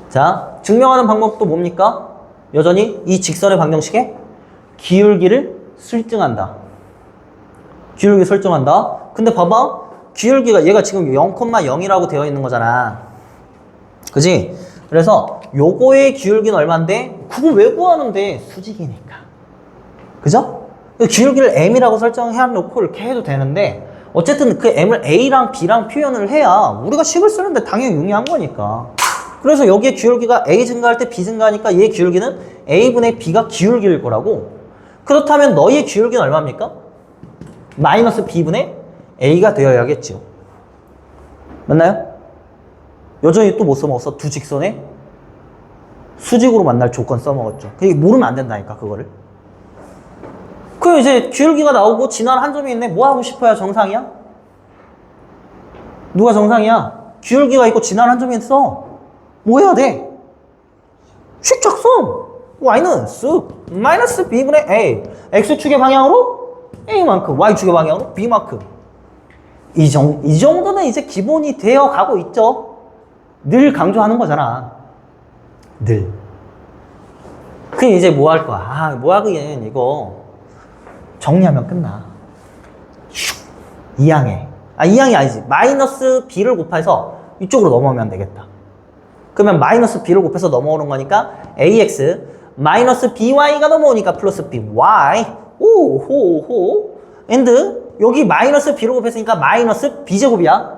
자, 증명하는 방법도 뭡니까? 여전히 이 직선의 방정식에 기울기를 설정한다. 기울기 설정한다. 근데 봐봐. 기울기가 얘가 지금 0,0이라고 되어 있는 거잖아. 그지? 그래서 요거의 기울기는 얼마인데? 그거 왜 구하는데? 수직이니까. 그죠? 기울기를 m이라고 설정해 놓고 이렇게 해도 되는데 어쨌든 그 m을 a랑 b랑 표현을 해야 우리가 식을 쓰는데 당연히 용이한 거니까. 그래서 여기에 기울기가 a 증가할 때 b 증가하니까 얘 기울기는 a분의 b가 기울기일 거라고. 그렇다면 너희의 기울기는 얼마입니까? 마이너스 b분의 a가 되어야겠죠. 맞나요? 여전히 또 못 써먹었어. 두 직선에 수직으로 만날 조건 써먹었죠. 그게 모르면 안 된다니까 그거를. 그 이제 기울기가 나오고 지난 한 점이 있네. 뭐 하고 싶어야 정상이야? 누가 정상이야? 기울기가 있고 지난 한 점이 있어. 뭐 해야 돼? 식작성. y는 쓱 마이너스 b분의 a. x축의 방향으로 a만큼, y축의 방향으로 b만큼. 이 정도는 이제 기본이 되어 가고 있죠. 늘 강조하는 거잖아. 늘. 그 이제 뭐 할 거야? 아, 뭐 하긴 이거 정리하면 끝나. 2항에. 아, 2항이 아니지. 마이너스 b를 곱해서 이쪽으로 넘어오면 되겠다. 그러면 마이너스 b를 곱해서 넘어오는 거니까 ax 마이너스 by가 넘어오니까 플러스 by. 오호호. and 여기 마이너스 b로 곱했으니까 마이너스 b제곱이야.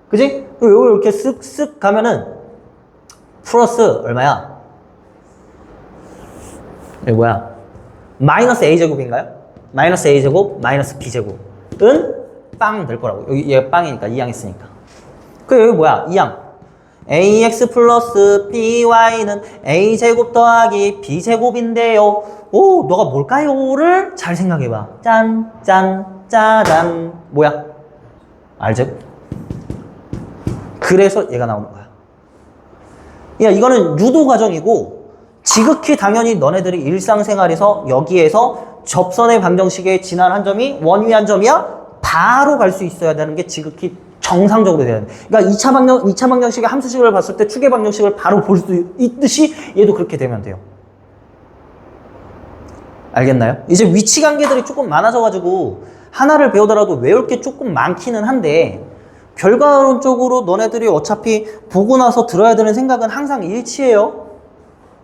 그지? 여기 이렇게 쓱쓱 가면은 플러스 얼마야? 이게 뭐야? 마이너스 a제곱인가요? 마이너스 a제곱 마이너스 b제곱은 빵 될 거라고. 여기 얘 빵이니까 2항 했으니까. 그 여기 뭐야? 2항. ax 플러스 by는 a제곱 더하기 b제곱인데요. 오, 너가 뭘까요?를 잘 생각해봐. 짠, 짠, 짜잔. 뭐야? r제곱. 그래서 얘가 나오는 거야. 야, 이거는 유도 과정이고 지극히 당연히 너네들이 일상생활에서 여기에서 접선의 방정식의 지난 한 점이 원위 한 점이야? 바로 갈 수 있어야 되는 게 지극히 정상적으로 돼야 돼. 그러니까 2차 방정식의 함수식을 봤을 때 축의 방정식을 바로 볼 수 있듯이 얘도 그렇게 되면 돼요. 알겠나요? 이제 위치 관계들이 조금 많아져가지고 하나를 배우더라도 외울 게 조금 많기는 한데 결과론적으로 너네들이 어차피 보고 나서 들어야 되는 생각은 항상 일치해요.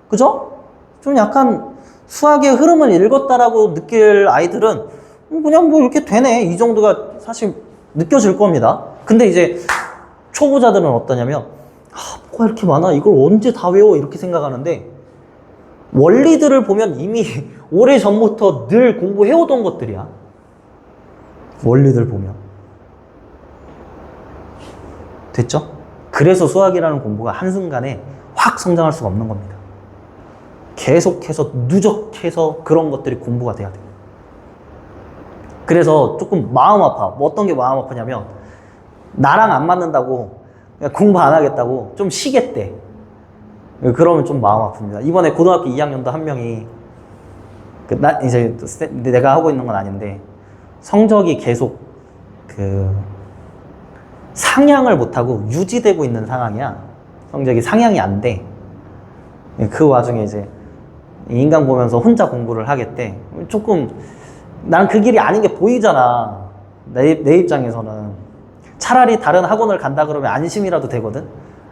그죠? 좀 약간 수학의 흐름을 읽었다라고 느낄 아이들은 그냥 뭐 이렇게 되네. 이 정도가 사실 느껴질 겁니다. 근데 이제 초보자들은 어떠냐면 뭐가 이렇게 많아? 이걸 언제 다 외워? 이렇게 생각하는데 원리들을 보면 이미 오래전부터 늘 공부해오던 것들이야. 원리들 보면. 됐죠? 그래서 수학이라는 공부가 한순간에 확 성장할 수가 없는 겁니다. 계속해서 누적해서 그런 것들이 공부가 돼야 돼요. 그래서 조금 마음 아파. 뭐 어떤 게 마음 아프냐면 나랑 안 맞는다고 공부 안 하겠다고 좀 쉬겠대. 그러면 좀 마음 아픕니다. 이번에 고등학교 2학년도 한 명이 이제 내가 하고 있는 건 아닌데 성적이 계속 상향을 못하고 유지되고 있는 상황이야. 성적이 상향이 안 돼. 그 와중에 이제 인강 보면서 혼자 공부를 하겠대. 조금 난 그 길이 아닌 게 보이잖아. 내 입장에서는. 차라리 다른 학원을 간다 그러면 안심이라도 되거든.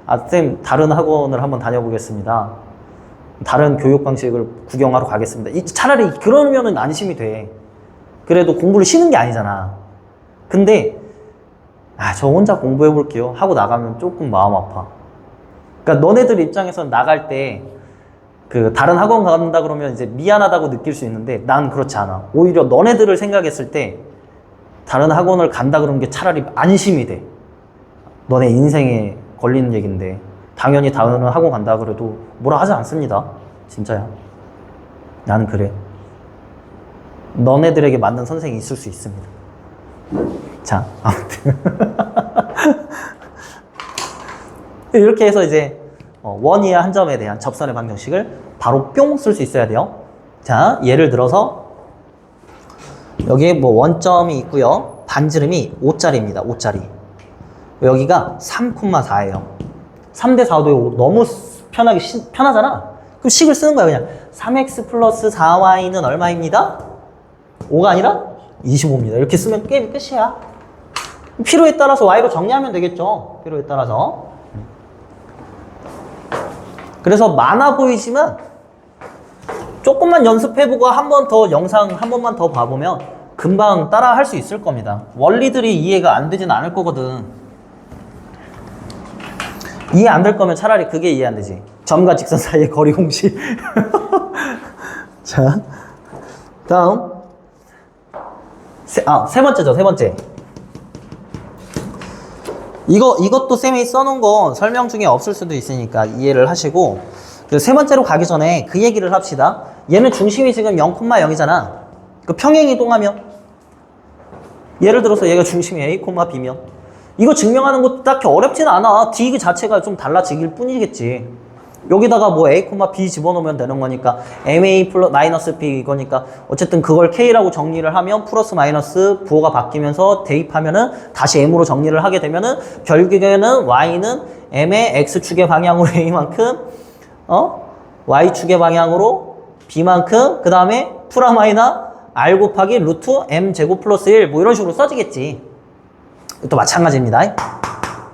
아, 쌤 다른 학원을 한번 다녀보겠습니다. 다른 교육 방식을 구경하러 가겠습니다. 차라리 그러면은 안심이 돼. 그래도 공부를 쉬는 게 아니잖아. 근데 저 혼자 공부해 볼게요 하고 나가면 조금 마음 아파. 그러니까 너네들 입장에서는 나갈 때 다른 학원 간다 그러면 이제 미안하다고 느낄 수 있는데 난 그렇지 않아. 오히려 너네들을 생각했을 때 다른 학원을 간다 그러는 게 차라리 안심이 돼. 너네 인생에 걸리는 얘기인데 당연히 다른 학원 간다 그래도 뭐라 하지 않습니다. 진짜야. 나는 그래. 너네들에게 맞는 선생이 있을 수 있습니다. 자, 아무튼 이렇게 해서 이제 원 이하 한 점에 대한 접선의 방정식을 바로 뿅 쓸 수 있어야 돼요. 자, 예를 들어서 여기에 뭐 원점이 있고요. 반지름이 5짜리입니다. 5짜리. 여기가 3,4예요. 3대 4도 너무 편하게 편하잖아. 그럼 식을 쓰는 거야. 그냥 3x 플러스 4y는 얼마입니다? 5가 아니라 25입니다. 이렇게 쓰면 게임이 끝이야. 필요에 따라서 y로 정리하면 되겠죠. 필요에 따라서. 그래서 많아 보이지만 조금만 연습해보고 한 번 더 영상 한 번만 더 봐보면 금방 따라 할 수 있을 겁니다. 원리들이 이해가 안 되진 않을 거거든. 이해 안 될 거면 차라리 그게 이해 안 되지. 점과 직선 사이의 거리 공식. 자, 다음. 세 번째죠, 세 번째. 이것도 쌤이 써놓은 거 설명 중에 없을 수도 있으니까 이해를 하시고, 세 번째로 가기 전에 그 얘기를 합시다. 얘는 중심이 지금 0,0이잖아. 그 평행 이동하면, 예를 들어서 얘가 중심이 A, B면, 이거 증명하는 것도 딱히 어렵진 않아. D 자체가 좀 달라지길 뿐이겠지. 여기다가 뭐 A, B 집어넣으면 되는 거니까 MA 마이너스 B 이거니까 어쨌든 그걸 K라고 정리를 하면 플러스 마이너스 부호가 바뀌면서 대입하면은 다시 M으로 정리를 하게 되면은 결국에는 Y는 M의 X축의 방향으로 A만큼 Y축의 방향으로 B만큼 그 다음에 프라마이나 R 곱하기 루트 M 제곱 플러스 1 뭐 이런 식으로 써지겠지. 또 마찬가지입니다.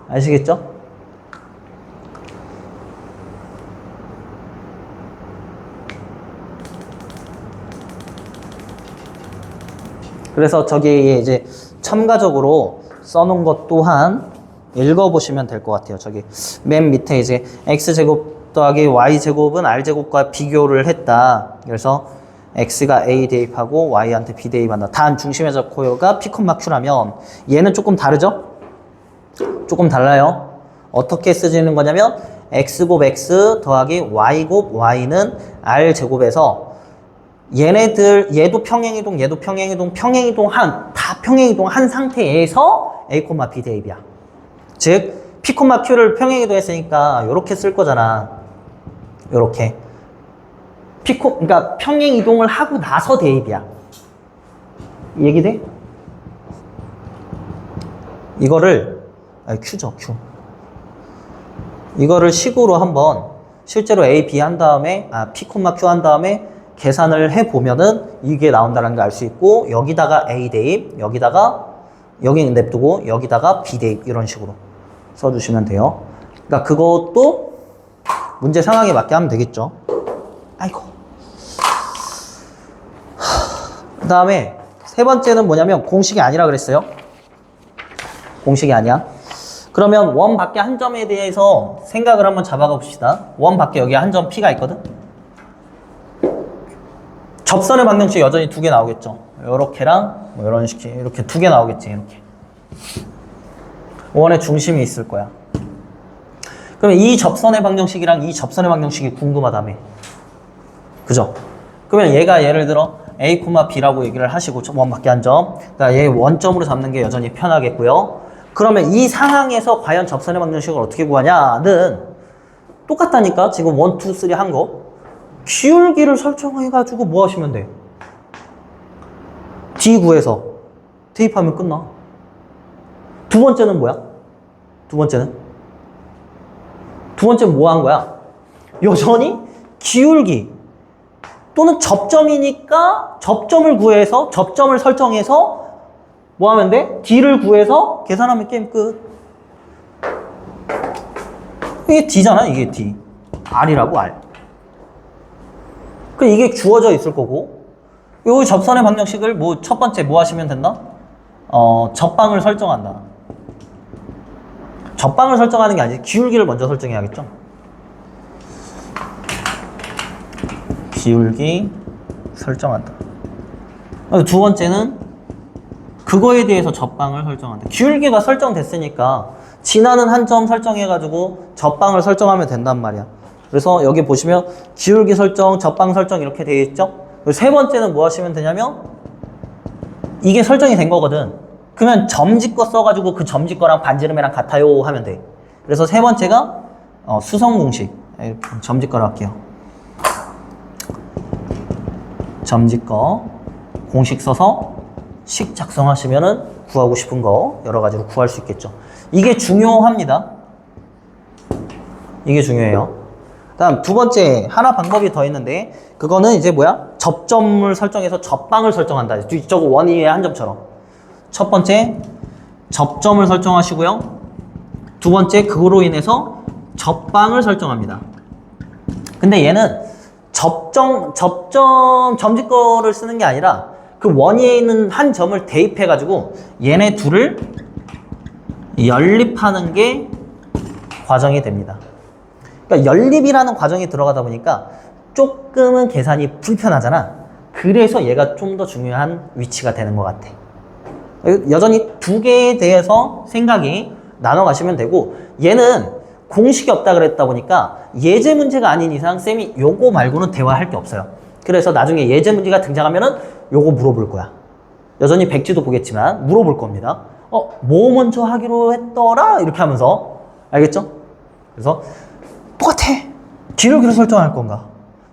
아시겠죠? 그래서 저기 이제 첨가적으로 써놓은 것 또한 읽어보시면 될 것 같아요. 저기 맨 밑에 이제 x제곱 더하기 y제곱은 r제곱과 비교를 했다. 그래서 x가 a 대입하고 y한테 b 대입한다. 단 중심의 적호가 p, q라면 얘는 조금 다르죠? 조금 달라요. 어떻게 쓰지는 거냐면 x곱 x 더하기 y곱 y는 r제곱에서 얘네들 얘도 평행이동 얘도 평행이동 다 평행이동 한 상태에서 a, b 대입이야. 즉 p, q를 평행이동 했으니까 요렇게 쓸 거잖아. 요렇게 그러니까 평행이동을 하고 나서 대입이야. 얘기돼? 이거를 q죠, q. 이거를 식으로 한번 실제로 a, b 한 다음에 p, q 한 다음에 계산을 해보면은 이게 나온다는 걸 알 수 있고, 여기다가 A 대입, 여기 냅두고 여기다가 B 대입 이런 식으로 써주시면 돼요. 그러니까 그것도 문제 상황에 맞게 하면 되겠죠. 아이고. 그 다음에 세 번째는 뭐냐면 공식이 아니라 그랬어요. 공식이 아니야. 그러면 원 밖에 한 점에 대해서 생각을 한번 잡아가 봅시다. 원 밖에 여기 한 점 P가 있거든. 접선의 방정식 여전히 두 개 나오겠죠. 요렇게랑 뭐 이런 식이 이렇게 두 개 나오겠지. 이렇게 원의 중심이 있을 거야. 그러면 이 접선의 방정식이랑 이 접선의 방정식이 궁금하다며. 그죠? 그러면 얘가 예를 들어 A, B라고 얘기를 하시고 원 밖에 한 점. 그러니까 얘 원점으로 잡는 게 여전히 편하겠고요. 그러면 이 상황에서 과연 접선의 방정식을 어떻게 구하냐는 똑같다니까. 지금 1, 2, 3 한 거. 기울기를 설정해가지고 뭐 하시면 돼? D 구해서 대입하면 끝나. 두 번째는 뭐야? 두 번째는 뭐 한 거야? 여전히 기울기 또는 접점이니까 접점을 구해서 접점을 설정해서 뭐 하면 돼? D를 구해서 계산하면 게임 끝. 이게 D잖아. 이게 D. R이라고 R. 그 이게 주어져 있을 거고, 요 접선의 방정식을 뭐 첫 번째 뭐 하시면 된다? 접방을 설정한다. 접방을 설정하는 게 아니지 기울기를 먼저 설정해야겠죠. 기울기 설정한다. 두 번째는 그거에 대해서 접방을 설정한다. 기울기가 설정됐으니까 지나는 한 점 설정해가지고 접방을 설정하면 된단 말이야. 그래서 여기 보시면 기울기 설정, 접방 설정 이렇게 되어 있죠? 세 번째는 뭐 하시면 되냐면 이게 설정이 된 거거든. 그러면 점지 거 써가지고 그 점지 거랑 반지름이랑 같아요 하면 돼. 그래서 세 번째가 수성 공식 점집거로 할게요. 점집거 공식 써서 식 작성하시면은 구하고 싶은 거 여러 가지로 구할 수 있겠죠. 이게 중요합니다. 이게 중요해요. 다음 두 번째 하나 방법이 더 있는데 그거는 이제 뭐야? 접점을 설정해서 접방을 설정한다. 저거 원위의 한 점처럼. 첫 번째 접점을 설정하시고요. 두 번째 그거로 인해서 접방을 설정합니다. 근데 얘는 점집거를 쓰는 게 아니라 그 원위에 있는 한 점을 대입해 가지고 얘네 둘을 연립하는 게 과정이 됩니다. 그러니까 연립이라는 과정이 들어가다 보니까 조금은 계산이 불편하잖아. 그래서 얘가 좀 더 중요한 위치가 되는 것 같아. 여전히 두 개에 대해서 생각이 나눠 가시면 되고 얘는 공식이 없다 그랬다 보니까 예제 문제가 아닌 이상 쌤이 요거 말고는 대화할 게 없어요. 그래서 나중에 예제 문제가 등장하면은 요거 물어볼 거야. 여전히 백지도 보겠지만 물어볼 겁니다. 뭐 먼저 하기로 했더라? 이렇게 하면서 알겠죠? 그래서 똑같아. 기울기를 설정할 건가?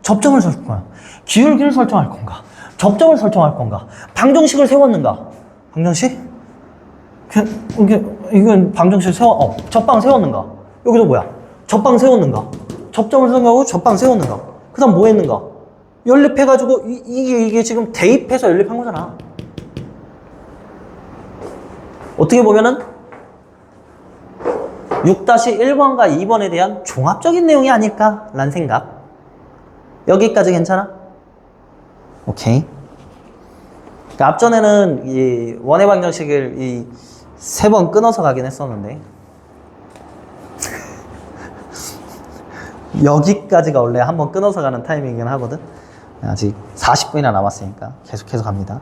접점을 설정할 건가? 기울기를 설정할 건가? 접점을 설정할 건가? 방정식을 세웠는가? 방정식? 이건 방정식 접방 세웠는가? 여기도 뭐야? 접방 세웠는가? 접점을 설정하고 접방 세웠는가? 그 다음 뭐 했는가? 연립해가지고 이게 지금 대입해서 연립한 거잖아. 어떻게 보면은 6-1번과 2번에 대한 종합적인 내용이 아닐까라는 생각. 여기까지 괜찮아? 오케이. 그러니까 앞전에는 이 원의 방정식을 이 3번 끊어서 가긴 했었는데 여기까지가 원래 한번 끊어서 가는 타이밍이긴 하거든. 아직 40분이나 남았으니까 계속해서 갑니다.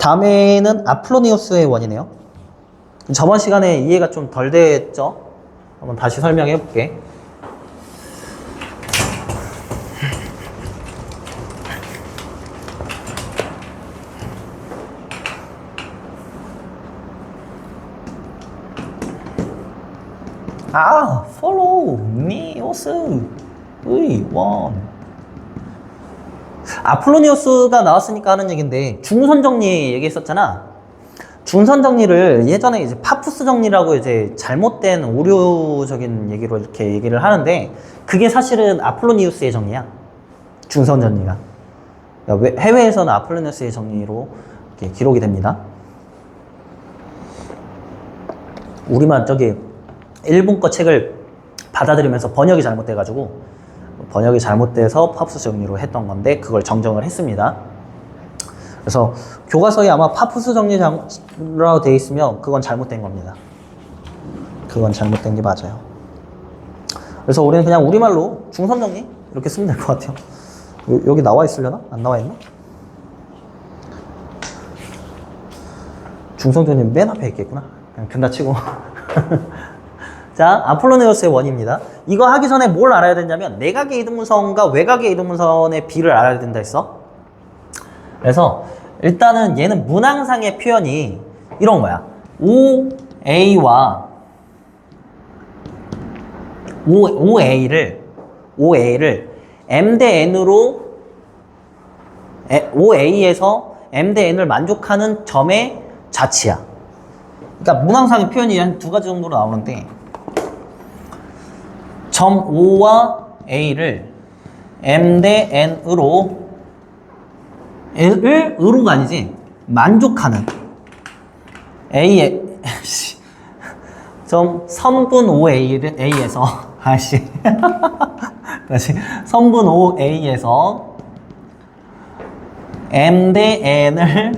다음에는 아폴로니우스의 원이네요. 저번 시간에 이해가 좀 덜 됐죠? 한번 다시 설명해 볼게. follow 니오스의 원. 아폴로니우스가 나왔으니까 하는 얘기인데 중선 정리 얘기했었잖아. 중선 정리를 예전에 이제 파푸스 정리라고 이제 잘못된 오류적인 얘기로 이렇게 얘기를 하는데 그게 사실은 아폴로니우스의 정리야. 중선 정리가. 해외에서는 아폴로니우스의 정리로 이렇게 기록이 됩니다. 우리만 저기 일본 거 책을 받아들이면서 번역이 잘못돼가지고 번역이 잘못돼서 파푸스 정리로 했던 건데 그걸 정정을 했습니다. 그래서 교과서에 아마 파푸스 정리라고 되어 있으면 그건 잘못된 겁니다. 그건 잘못된 게 맞아요. 그래서 우리는 그냥 우리말로 중선 정리 이렇게 쓰면 될 것 같아요. 여기 나와 있으려나? 안 나와 있나? 중선 정리 맨 앞에 있겠구나. 그냥 근다 치고. 자, 아폴로니우스의 원입니다. 이거 하기 전에 뭘 알아야 되냐면 내각의 이등분선과 외각의 이등분선의 비를 알아야 된다 했어. 그래서 일단은 얘는 문항상의 표현이 이런 거야. OA와 OA를 M 대 N으로 OA에서 M 대 N을 만족하는 점의 자치야. 그러니까 문항상의 표현이 한 두 가지 정도로 나오는데 점 O와 A를 M 대 N으로 의로가 아니지 만족하는 A에 점 선분 OA에서 다시 선분 OA에서 M 대 N을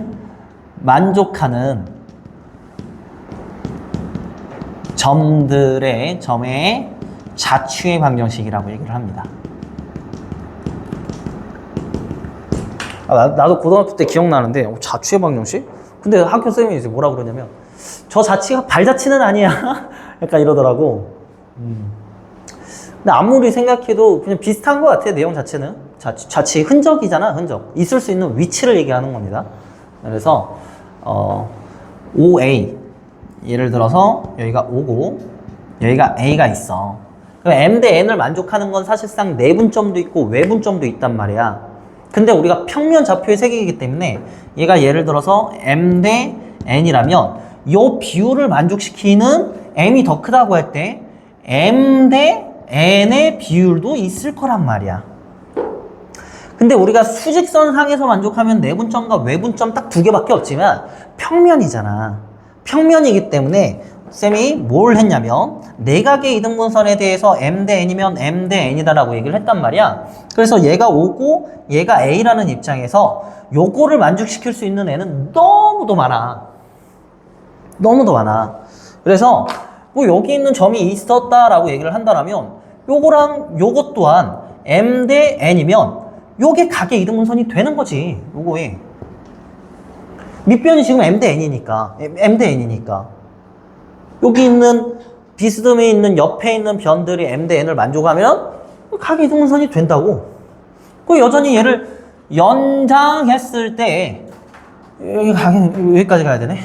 만족하는 점의 자취의 방정식이라고 얘기를 합니다. 나도 고등학교 때 기억나는데 자취의 방정식? 근데 학교 쌤이 이제 뭐라 그러냐면 저 자취가 발자취는 아니야. 약간 이러더라고. 근데 아무리 생각해도 그냥 비슷한 것 같아. 내용 자체는 자취 흔적이잖아. 흔적. 있을 수 있는 위치를 얘기하는 겁니다. 그래서 OA 예를 들어서 여기가 O고 여기가 A가 있어. 그럼 M 대 N을 만족하는 건 사실상 내분점도 있고 외분점도 있단 말이야. 근데 우리가 평면 좌표의 세계이기 때문에 얘가 예를 들어서 M 대 N이라면 이 비율을 만족시키는 M이 더 크다고 할 때 M 대 N의 비율도 있을 거란 말이야. 근데 우리가 수직선상에서 만족하면 내분점과 외분점 딱 두 개밖에 없지만 평면이잖아. 평면이기 때문에 쌤이 뭘 했냐면 내각의 이등분선에 대해서 M 대 N이면 M 대 N이다라고 얘기를 했단 말이야. 그래서 얘가 O고 얘가 A라는 입장에서 요거를 만족시킬 수 있는 애는 너무도 많아. 너무도 많아. 그래서 뭐 여기 있는 점이 있었다라고 얘기를 한다면 요거랑 요것 또한 M 대 N이면 요게 각의 이등분선이 되는 거지. 요거에 밑변이 지금 M 대 N이니까 M 대 N이니까 여기 있는 비스듬히 있는 옆에 있는 변들이 M 대 N을 만족하면 각의 이등분선이 된다고. 그 여전히 얘를 연장했을 때 여기 여기까지 가야 되네.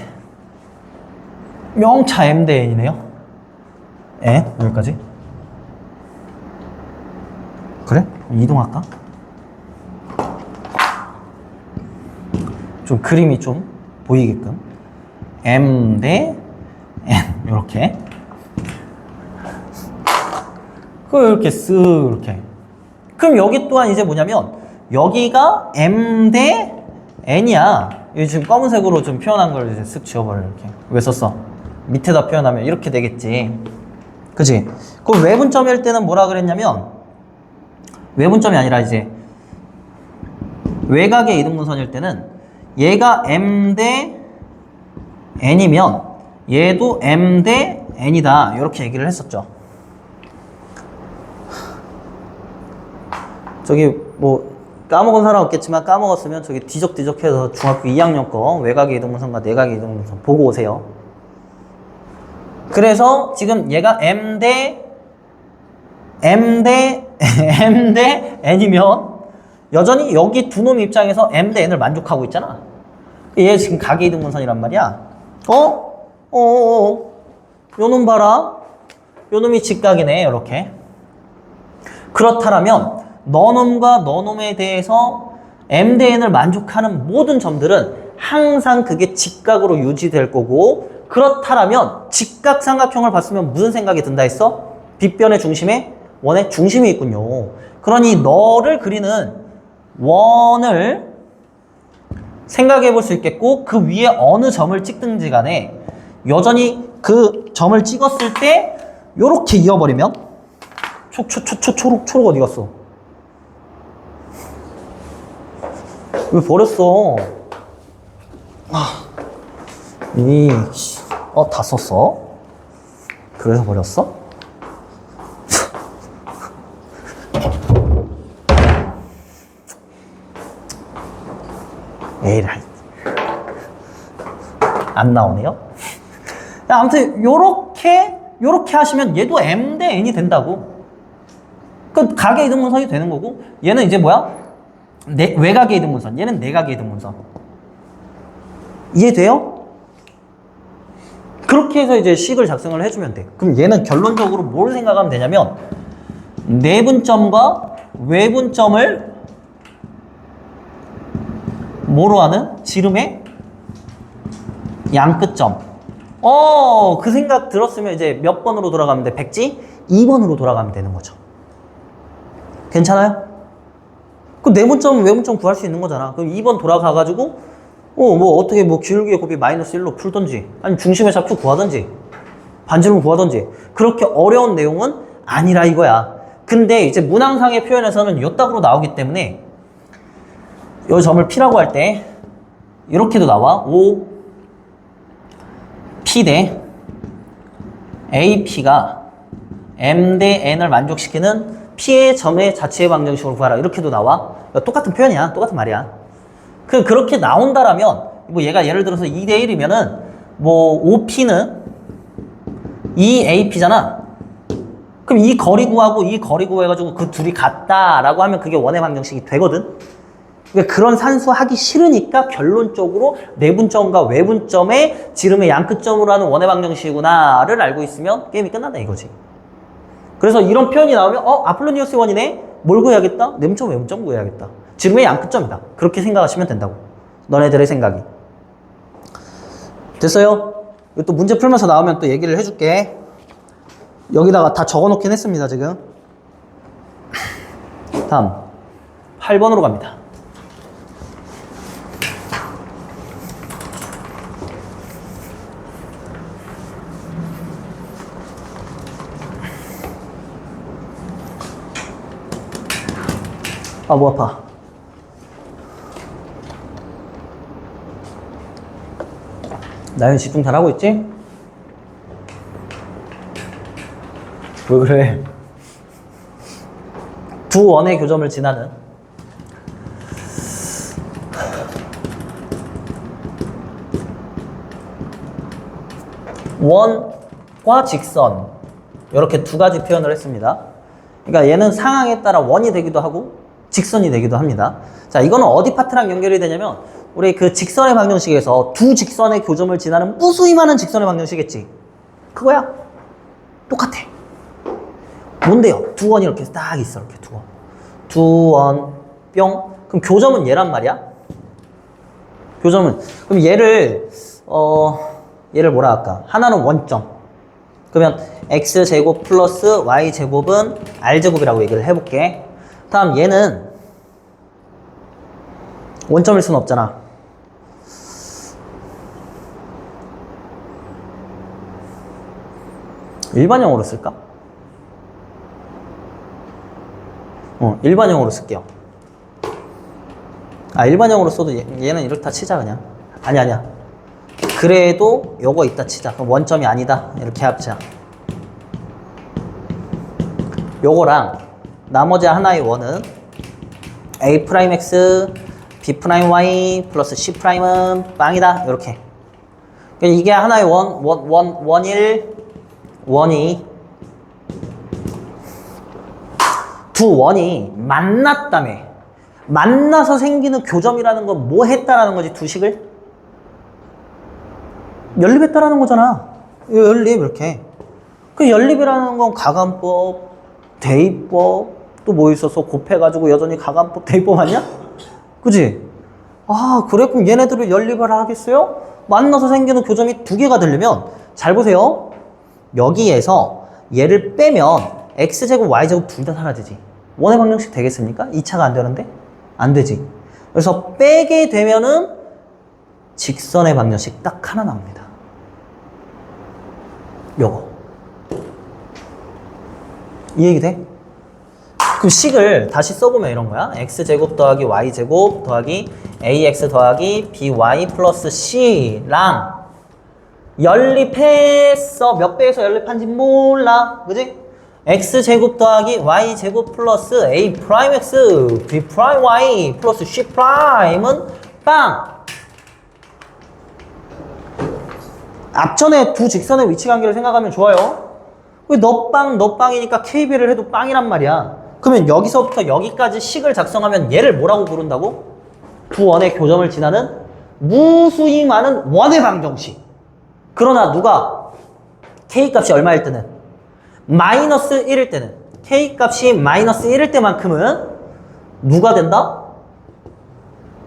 명차 M 대 N이네요. 여기까지. 그래? 이동할까? 좀 그림이 좀 보이게끔 M 대 N 이렇게 이렇게 쓱 이렇게. 그럼 여기 또한 이제 뭐냐면 여기가 M 대 N이야. 여기 지금 검은색으로 좀 표현한 걸 이제 쓱 지워버려. 이렇게 왜 썼어? 밑에다 표현하면 이렇게 되겠지. 그치? 그럼 외분점일 때는 뭐라 그랬냐면 외분점이 아니라 이제 외곽의 이등분선일 때는 얘가 M 대 N이면 얘도 M 대 N이다 이렇게 얘기를 했었죠. 저기 뭐 까먹은 사람 없겠지만 까먹었으면 저기 뒤적뒤적해서 중학교 2학년 거 외곽의 이등분선과 내각의 이등분선 보고 오세요. 그래서 지금 얘가 M 대 M 대 N이면 여전히 여기 두 놈 입장에서 M 대 N을 만족하고 있잖아. 얘 지금 각의 이등분선이란 말이야. 요 놈 봐라. 요 놈이 직각이네. 이렇게. 그렇다면 너놈과 너놈에 대해서 M 대 N을 만족하는 모든 점들은 항상 그게 직각으로 유지될 거고, 그렇다면 직각삼각형을 봤으면 무슨 생각이 든다 했어? 빗변의 중심에 원의 중심이 있군요. 그러니 너를 그리는 원을 생각해 볼 수 있겠고, 그 위에 어느 점을 찍든지 간에 여전히 그 점을 찍었을 때 요렇게 이어버리면 초록 어디 갔어? 왜 버렸어? 다 썼어? 그래서 버렸어? 에이라이. 안 나오네요? 아무튼, 요렇게 하시면 얘도 M 대 N이 된다고. 그 각의 이등분선이 되는 거고, 얘는 이제 뭐야? 외곽의 이등분선. 얘는 내각의 이등분선. 이해돼요? 그렇게 해서 이제 식을 작성을 해주면 돼. 그럼 얘는 결론적으로 뭘 생각하면 되냐면, 내분점과 외분점을 뭐로 하는? 지름의 양끝점. 그 생각 들었으면 이제 몇 번으로 돌아가면 돼? 백지? 2번으로 돌아가면 되는 거죠. 괜찮아요? 그 내분점, 외분점 구할 수 있는 거잖아. 그럼 2번 돌아가가지고 어떻게 기울기의 곱이 마이너스 1로 풀던지, 아니 중심의 좌표 구하던지, 반지름 구하던지, 그렇게 어려운 내용은 아니라 이거야. 근데 이제 문항상의 표현에서는 요따구로 나오기 때문에 요 점을 P라고 할 때 이렇게도 나와. O P 대 AP가 M 대 N을 만족시키는 P의 점의 자체의 방정식으로 구하라. 이렇게도 나와. 똑같은 표현이야. 똑같은 말이야. 그렇게 나온다라면, 얘가 예를 들어서 2대 1이면은, OP는 2AP잖아. 그럼 이 거리 구하고 이 거리 구해가지고 그 둘이 같다라고 하면 그게 원의 방정식이 되거든? 그러니까 그런 산수 하기 싫으니까 결론적으로 내분점과 외분점의 지름의 양끝점으로 하는 원의 방정식이구나를 알고 있으면 게임이 끝난다 이거지. 그래서 이런 표현이 나오면 아폴로니어스 원이네? 뭘 구해야겠다? 내분점, 외분점 구해야겠다. 지름의 양끝점이다. 그렇게 생각하시면 된다고. 너네들의 생각이. 됐어요? 이거 또 문제 풀면서 나오면 또 얘기를 해줄게. 여기다가 다 적어놓긴 했습니다 지금. 다음 8번으로 갑니다. 아, 뭐 아파. 나연 집중 잘하고 있지? 왜 그래? 두 원의 교점을 지나는 원과 직선 이렇게 두 가지 표현을 했습니다. 그러니까 얘는 상황에 따라 원이 되기도 하고 직선이 되기도 합니다. 자, 이거는 어디 파트랑 연결이 되냐면 우리 그 직선의 방정식에서 두 직선의 교점을 지나는 무수히 많은 직선의 방정식이겠지. 그거야. 똑같아. 뭔데요? 두 원이 이렇게 딱 있어. 이렇게 두 원. 두 원, 뿅. 그럼 교점은 얘란 말이야. 교점은. 그럼 얘를 뭐라 할까? 하나는 원점. 그러면 x제곱 플러스 y제곱은 r제곱이라고 얘기를 해볼게. 다음 얘는 원점일 수는 없잖아. 일반형으로 쓸까? 일반형으로 쓸게요. 일반형으로 써도 얘는 이렇다 치자 그냥. 아니야. 그래도 요거 있다 치자. 그럼 원점이 아니다. 이렇게 합치자. 요거랑 나머지 하나의 원은 a'x b'y 플러스 c'은 빵이다. 이렇게. 이게 하나의 원일, 원이 두 원이 만났다며. 만나서 생기는 교점이라는 건 뭐 했다라는 거지, 두 식을? 연립했다라는 거잖아. 연립, 이렇게. 그 연립이라는 건 가감법, 대입법, 또 뭐 있었어? 곱해가지고 여전히 가감법, 대입법 아니야? 그지? 그래? 그럼 얘네들을 연립을 하겠어요? 만나서 생기는 교점이 두 개가 되려면, 잘 보세요. 여기에서 얘를 빼면 x제곱, y제곱 둘 다 사라지지. 원의 방정식 되겠습니까? 2차가 안 되는데? 안 되지. 그래서 빼게 되면은 직선의 방정식 딱 하나 나옵니다. 요거. 이 얘기 돼? 그럼 식을 다시 써보면 이런 거야. x제곱 더하기 y제곱 더하기 ax 더하기 by 플러스 c랑 연립했어. 몇 배에서 연립한지 몰라. 그지? x제곱 더하기 y제곱 플러스 a'x b'y 플러스 c'은 빵. 앞전에 두 직선의 위치 관계를 생각하면 좋아요. 왜 너 빵이니까 KB를 해도 빵이란 말이야. 그러면 여기서부터 여기까지 식을 작성하면 얘를 뭐라고 부른다고? 두 원의 교점을 지나는 무수히 많은 원의 방정식. 그러나 누가 K값이 얼마일 때는? 마이너스 1일 때는. K값이 마이너스 1일 때만큼은 누가 된다?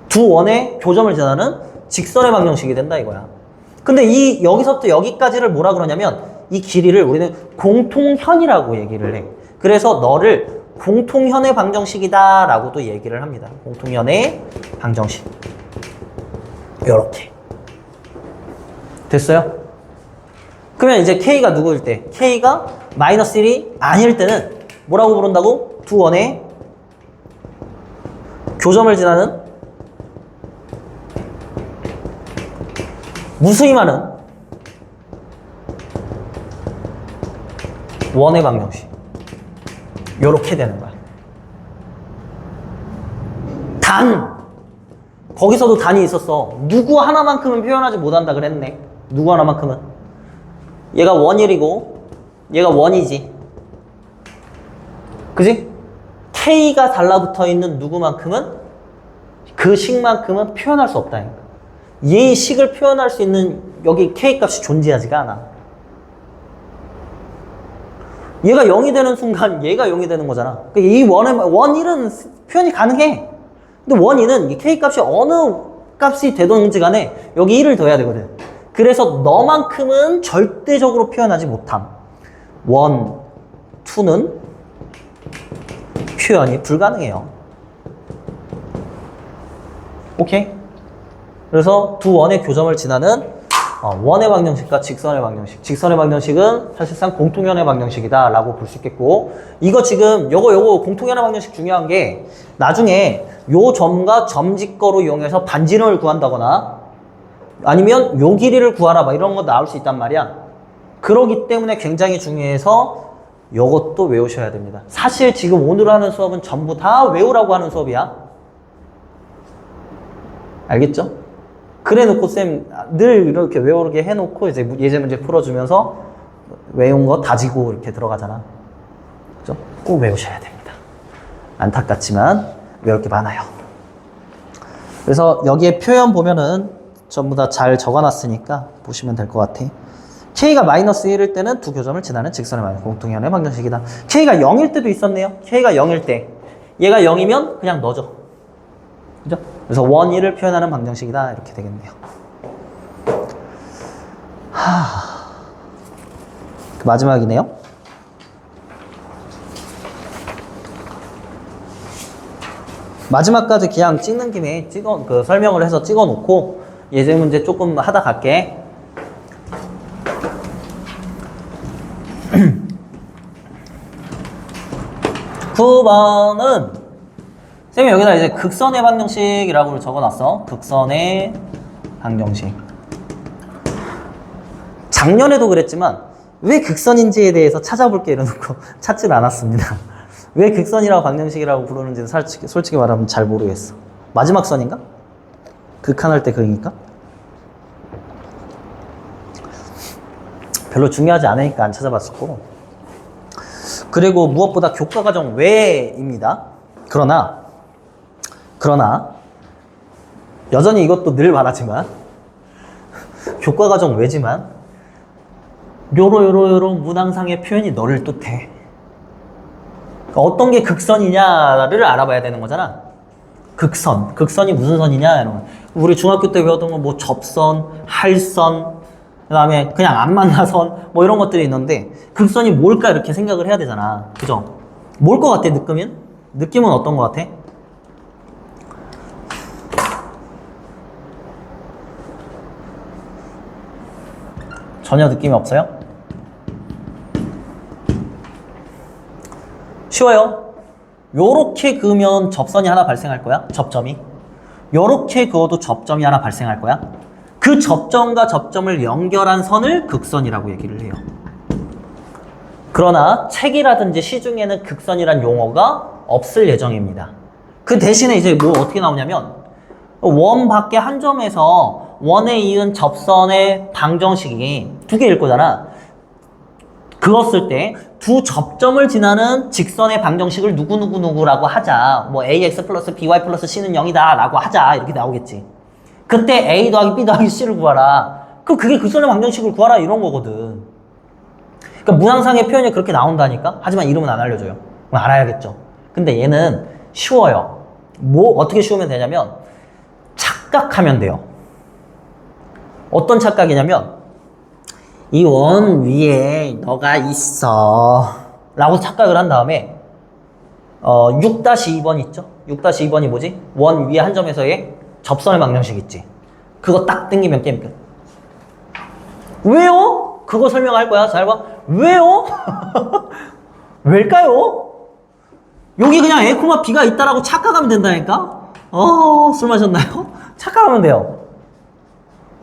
두 원의 교점을 지나는 직선의 방정식이 된다 이거야. 근데 이 여기서부터 여기까지를 뭐라 그러냐면 이 길이를 우리는 공통현이라고 얘기를 해. 그래서 너를 공통현의 방정식이다 라고도 얘기를 합니다. 공통현의 방정식. 요렇게. 됐어요? 그러면 이제 K가 누구일 때? K가 마이너스 1이 아닐 때는 뭐라고 부른다고? 두 원의 교점을 지나는 무수히 많은 원의 방정식. 요렇게 되는 거야. 단! 거기서도 단이 있었어. 누구 하나만큼은 표현하지 못한다 그랬네. 누구 하나만큼은. 얘가 원일이고 얘가 원이지. 그지? K가 달라붙어 있는 누구만큼은 그 식만큼은 표현할 수 없다니까. 이 식을 표현할 수 있는 여기 K값이 존재하지가 않아. 얘가 0이 되는 순간 얘가 0이 되는 거잖아. 그러니까 이 원 1은 표현이 가능해. 근데 원 2는 이 K값이 어느 값이 되든지 간에 여기 1을 더해야 되거든. 그래서 너만큼은 절대적으로 표현하지 못함. 원, 2는 표현이 불가능해요. 오케이? 그래서 두 원의 교점을 지나는 원의 방정식과 직선의 방정식. 직선의 방정식은 사실상 공통연의 방정식이다 라고 볼 수 있겠고, 이거 지금 요거 공통연의 방정식 중요한 게 나중에 요 점과 점직거로 이용해서 반지름을 구한다거나 아니면 요 길이를 구하라 막 이런 거 나올 수 있단 말이야. 그러기 때문에 굉장히 중요해서 요것도 외우셔야 됩니다. 사실 지금 오늘 하는 수업은 전부 다 외우라고 하는 수업이야. 알겠죠? 그래 놓고 쌤 늘 이렇게 외우게 해놓고 이제 예제 문제 풀어주면서 외운 거 다지고 이렇게 들어가잖아. 그죠? 꼭 외우셔야 됩니다. 안타깝지만 외울 게 많아요. 그래서 여기에 표현 보면은 전부 다 잘 적어놨으니까 보시면 될 것 같아. K가 마이너스 1일 때는 두 교점을 지나는 직선의 방정식, 공통연의 방정식이다. K가 0일 때도 있었네요. K가 0일 때. 얘가 0이면 그냥 넣어줘. 그죠? 그래서 원 1을 표현하는 방정식이다. 이렇게 되겠네요. 마지막이네요. 마지막까지 그냥 찍는 김에 설명을 해서 찍어 놓고 예제 문제 조금 하다 갈게. 9번은 쌤이 여기다 이제 극선의 방정식이라고 적어놨어. 극선의 방정식. 작년에도 그랬지만 왜 극선인지에 대해서 찾아볼게 이러놓고 찾질 않았습니다. 왜 극선이라고 방정식이라고 부르는지는 솔직히 말하면 잘 모르겠어. 마지막 선인가? 극한할 때 그러니까? 별로 중요하지 않으니까 안 찾아봤을 거고. 그리고 무엇보다 교과과정 외입니다. 그러나 여전히 이것도 늘 말하지만 교과과정 외지만 요로 문항상의 표현이 너를 뜻해. 그러니까 어떤 게 극선이냐를 알아봐야 되는 거잖아. 극선이 무슨 선이냐 이런 거. 우리 중학교 때 배웠던 건 뭐 접선, 할선, 그다음에 그냥 안 만나선 뭐 이런 것들이 있는데 극선이 뭘까 이렇게 생각을 해야 되잖아. 그죠? 뭘 것 같아 느낌은? 느낌은 어떤 것 같아? 전혀 느낌이 없어요? 쉬워요. 요렇게 그으면 접선이 하나 발생할 거야. 접점이. 요렇게 그어도 접점이 하나 발생할 거야. 그 접점과 접점을 연결한 선을 극선이라고 얘기를 해요. 그러나 책이라든지 시중에는 극선이란 용어가 없을 예정입니다. 그 대신에 이제 뭐 어떻게 나오냐면 원 밖에 한 점에서 원에 이은 접선의 방정식이 두 개일 거잖아. 그었을 때 두 접점을 지나는 직선의 방정식을 누구라고 하자. 뭐 ax 플러스 by 플러스 c는 0이다 라고 하자. 이렇게 나오겠지. 그때 a 더하기 b 더하기 c를 구하라. 그게 극선의 방정식을 구하라 이런 거거든. 그러니까 문항상의 표현이 그렇게 나온다니까? 하지만 이름은 안 알려줘요. 그럼 알아야겠죠. 근데 얘는 쉬워요. 뭐 어떻게 쉬우면 되냐면 착각하면 돼요. 어떤 착각이냐면 이 원 위에 너가 있어 라고 착각을 한 다음에 6-2번 있죠? 6-2번이 뭐지? 원 위에 한 점에서의 접선의 방정식 있지? 그거 딱 땡기면 게임 끝. 왜요? 그거 설명할 거야. 잘 봐. 왜요? 왜일까요? 여기 그냥 A, B가 있다라고 착각하면 된다니까? 술 마셨나요? 착각하면 돼요.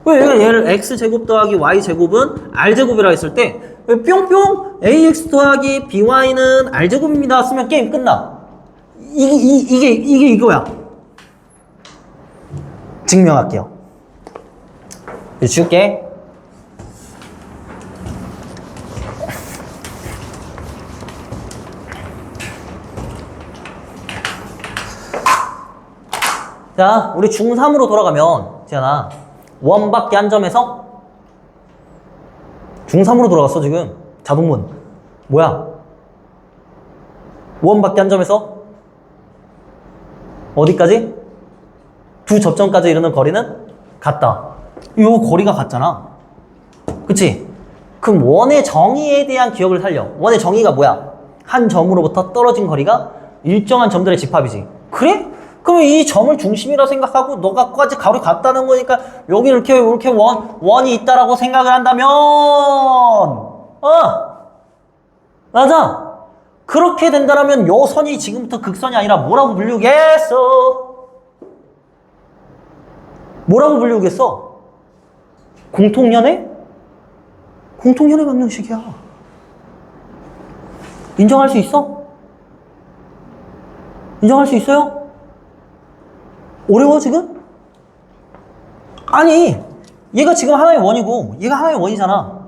왜 얘를 x제곱 더하기 y제곱은 r제곱이라고 했을 때 뿅뿅 ax 더하기 by는 r제곱입니다 쓰면 게임 끝나. 이게 이거야. 증명할게요. 줄게. 자, 우리 중3으로 돌아가면, 지현아, 원밖에 한 점에서 중3으로 돌아갔어, 지금. 자동문. 뭐야? 원밖에 한 점에서 어디까지? 두 접점까지 이르는 거리는 같다. 요 거리가 같잖아. 그치? 그럼 원의 정의에 대한 기억을 살려. 원의 정의가 뭐야? 한 점으로부터 떨어진 거리가 일정한 점들의 집합이지. 그래? 그럼 이 점을 중심이라 생각하고 너가 까지 거리 같다는 거니까 여기 이렇게 원이 있다라고 생각을 한다면 맞아. 그렇게 된다면 요 선이 지금부터 극선이 아니라 뭐라고 불리우겠어? 뭐라고 불리우겠어? 공통연애? 공통연애 방정식이야. 인정할 수 있어? 인정할 수 있어요? 어려워 지금? 아니 얘가 지금 하나의 원이고 얘가 하나의 원이잖아.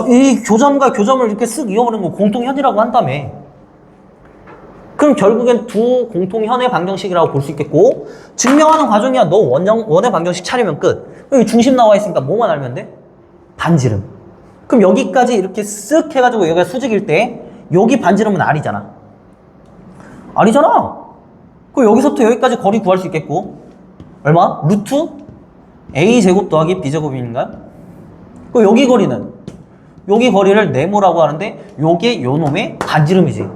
이 교점과 교점을 이렇게 쓱 이어버리는 거 공통현이라고 한다며. 그럼 결국엔 두 공통현의 방정식이라고 볼 수 있겠고 증명하는 과정이야. 너 원의 방정식 차리면 끝. 여기 중심 나와 있으니까 뭐만 알면 돼? 반지름. 그럼 여기까지 이렇게 쓱 해가지고 여기가 수직일 때 여기 반지름은 R이잖아. R이잖아. 그럼 여기서부터 여기까지 거리 구할 수 있겠고 얼마? 루트 A제곱 더하기 B제곱인가요? 그럼 여기 거리는 여기 거리를 네모라고 하는데 요게 요놈의 반지름이지.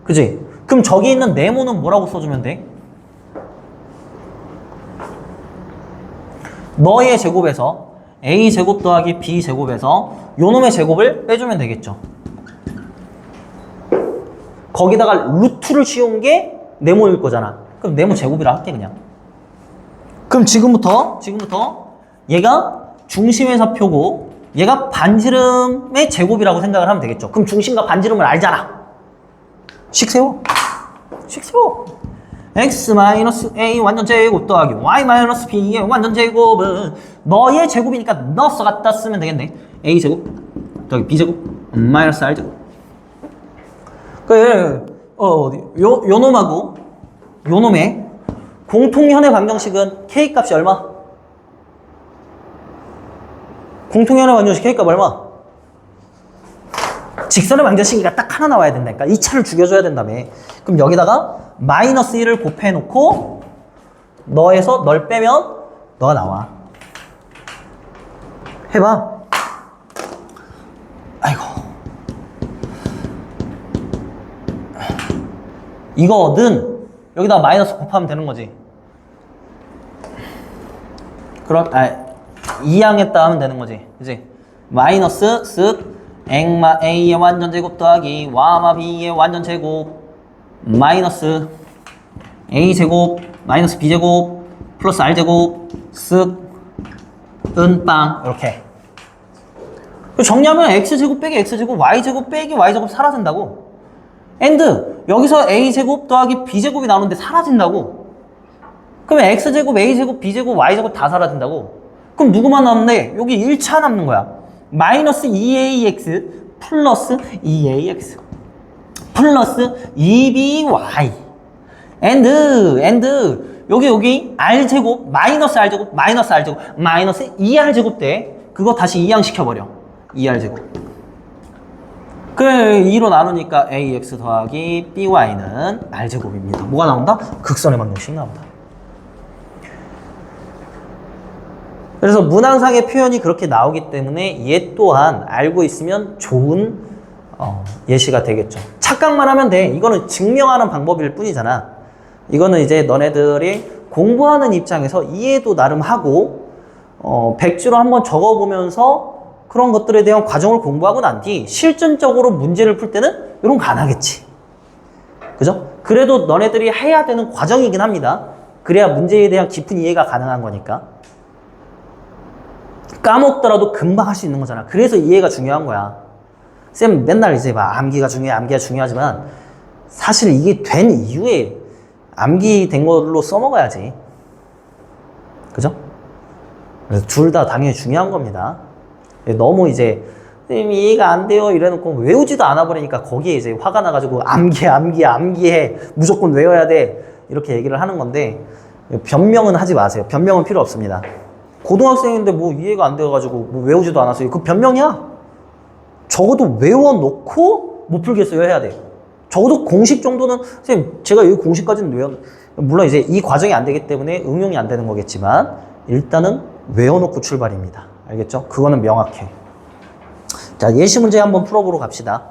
그지? 그럼 저기 있는 네모는 뭐라고 써주면 돼? 너의 제곱에서 A제곱 더하기 B제곱에서 요놈의 제곱을 빼주면 되겠죠. 거기다가 루트를 씌운 게 네모일 거잖아. 그럼 네모 제곱이라 할게 그냥. 그럼 지금부터 얘가 중심에서 표고 얘가 반지름의 제곱이라고 생각을 하면 되겠죠. 그럼 중심과 반지름을 알잖아. 식 세워. x-a 완전 제곱 더하기 y-b의 완전 제곱은 너의 제곱이니까 너 써갖다 쓰면 되겠네. a 제곱 더하기 b 제곱 마이너스 r 제곱. 요 놈하고 요 놈의 공통현의 방정식은 k 값이 얼마? 공통현의 방정식 K값 얼마? 직선의 방정식이가 딱 하나 나와야 된다니까. 이 차를 죽여줘야 된다며. 그럼 여기다가 마이너스 1을 곱해놓고 너에서 널 빼면 너가 나와. 해봐. 아이고. 이거는 여기다가 마이너스 곱하면 되는 거지. 그럼 2항했다 하면 되는 거지. 그치? 마이너스 쓱 액마 A의 완전 제곱 더하기 와마 B의 완전 제곱 마이너스 A 제곱 마이너스 B 제곱 플러스 R 제곱 쓱 은빵 이렇게. 정리하면 X 제곱 빼기 X 제곱 Y 제곱 빼기 Y 제곱 사라진다고. and 여기서 A 제곱 더하기 B 제곱이 나오는데 사라진다고. 그러면 X 제곱 A 제곱 B 제곱 Y 제곱 다 사라진다고. 그럼 누구만 남네? 여기 1차 남는 거야. 마이너스 2ax 플러스 2ax 플러스 2by and 여기 r제곱 마이너스 r제곱 마이너스 r제곱 마이너스 2r제곱 돼. 그거 다시 2항 시켜버려. 2r제곱. 그 2로 나누니까 ax 더하기 by는 r제곱입니다. 뭐가 나온다? 극선의 방정식 나온다. 그래서 문항상의 표현이 그렇게 나오기 때문에 얘 또한 알고 있으면 좋은 예시가 되겠죠. 착각만 하면 돼. 이거는 증명하는 방법일 뿐이잖아. 이거는 이제 너네들이 공부하는 입장에서 이해도 나름 하고 백지로 한번 적어보면서 그런 것들에 대한 과정을 공부하고 난 뒤 실전적으로 문제를 풀 때는 이런 거 안 하겠지. 그죠? 그래도 너네들이 해야 되는 과정이긴 합니다. 그래야 문제에 대한 깊은 이해가 가능한 거니까. 까먹더라도 금방 할 수 있는 거잖아. 그래서 이해가 중요한 거야. 쌤 맨날 이제 막 암기가 중요하지만 사실 이게 된 이후에 암기된 걸로 써먹어야지. 그죠? 그래서 둘 다 당연히 중요한 겁니다. 너무 이제 쌤 이해가 안 돼요 이래놓고 외우지도 않아 버리니까 거기에 이제 화가 나가지고 암기해 무조건 외워야 돼 이렇게 얘기를 하는 건데 변명은 하지 마세요. 변명은 필요 없습니다. 고등학생인데 뭐 이해가 안 돼가지고 뭐 외우지도 않았어요. 그 변명이야. 적어도 외워놓고 못 풀겠어요 해야 돼요. 적어도 공식 정도는, 선생님 제가 여기 공식까지는 물론 이제 이 과정이 안 되기 때문에 응용이 안 되는 거겠지만 일단은 외워놓고 출발입니다. 알겠죠? 그거는 명확해. 자, 예시 문제 한번 풀어보러 갑시다.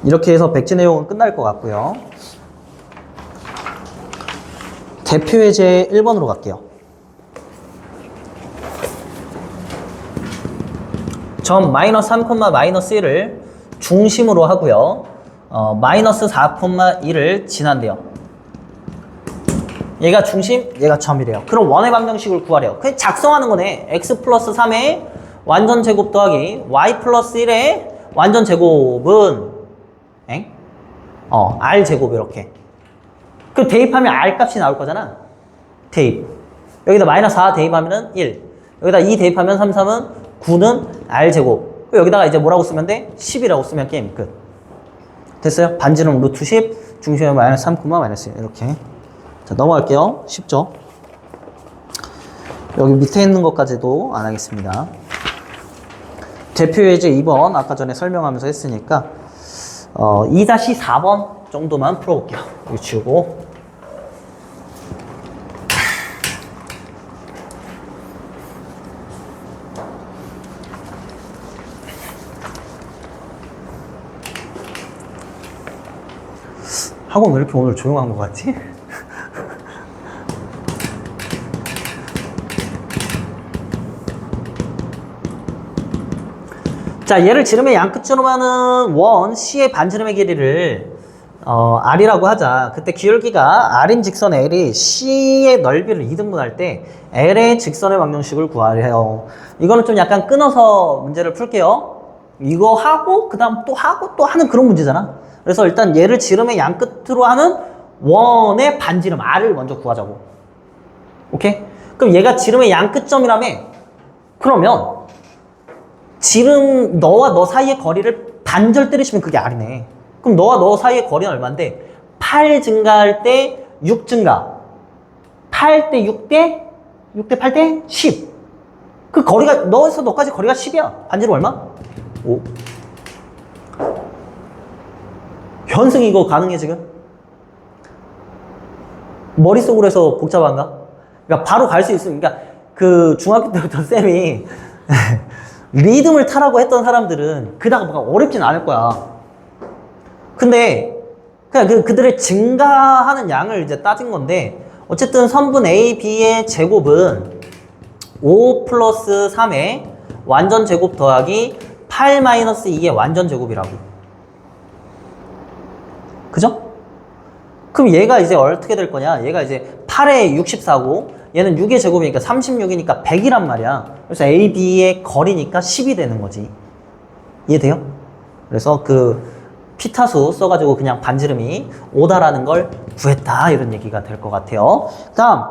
이렇게 해서 백지 내용은 끝날 것 같고요. 대표 예제 1번으로 갈게요. 점 마이너스 3, 마이너스 1을 중심으로 하고요. 마이너스 4,1을 지난대요. 얘가 중심, 얘가 점이래요. 그럼 원의 방정식을 구하래요. 그냥 작성하는 거네. x 플러스 3의 완전 제곱 더하기 y 플러스 1의 완전 제곱은 r 제곱 이렇게. 그 대입하면 r 값이 나올 거잖아. 대입. 여기다 마이너스 4 대입하면은 1. 여기다 2 대입하면 3, 3은 9는 r 제곱. 여기다가 이제 뭐라고 쓰면 돼? 10이라고 쓰면 게임 끝. 됐어요? 반지름 루트 10, 중심에 마이너스 3, 마이너스 1 이렇게. 자, 넘어갈게요. 쉽죠? 여기 밑에 있는 것까지도 안 하겠습니다. 대표 예제 2번 아까 전에 설명하면서 했으니까 2-4번 정도만 풀어볼게요. 이거 지우고. 학원 왜 이렇게 오늘 조용한 것 같지? 자, 얘를 지름의 양끝으로 하는 원 C의 반지름의 길이를 R이라고 하자. 그때 기울기가 R인 직선 L이 C의 넓이를 2등분할 때 L의 직선의 방정식을 구하래요. 이거는 좀 약간 끊어서 문제를 풀게요. 이거 하고 그 다음 또 하고 또 하는 그런 문제잖아. 그래서 일단 얘를 지름의 양끝으로 하는 원의 반지름 R을 먼저 구하자고. 오케이? 그럼 얘가 지름의 양끝점이라며. 그러면 지름 너와 너 사이의 거리를 반절 때리시면 그게 R이네. 그럼 너와 너 사이의 거리는 얼마인데 8 증가할 때 6 증가. 8 대 6 대 6 대 8 대 10. 그 거리가 너에서 너까지 거리가 10이야. 반지름 얼마? 5. 현승 이거 가능해 지금? 머릿속으로 해서 복잡한가? 그러니까 바로 갈 수 있으면, 그러니까 그 중학교 때부터 쌤이 리듬을 타라고 했던 사람들은 그다가 뭐가 어렵진 않을 거야. 근데 그냥 그들의 증가하는 양을 이제 따진 건데, 어쨌든 선분 A, B의 제곱은 5 플러스 3의 완전 제곱 더하기 8 마이너스 2의 완전 제곱이라고. 그죠? 그럼 얘가 이제 어떻게 될 거냐? 얘가 이제 8에 64고 얘는 6의 제곱이니까 36이니까 100이란 말이야. 그래서 A, B의 거리니까 10이 되는 거지. 이해돼요? 그래서 그 피타수 써가지고 그냥 반지름이 5다라는 걸 구했다, 이런 얘기가 될 것 같아요. 다음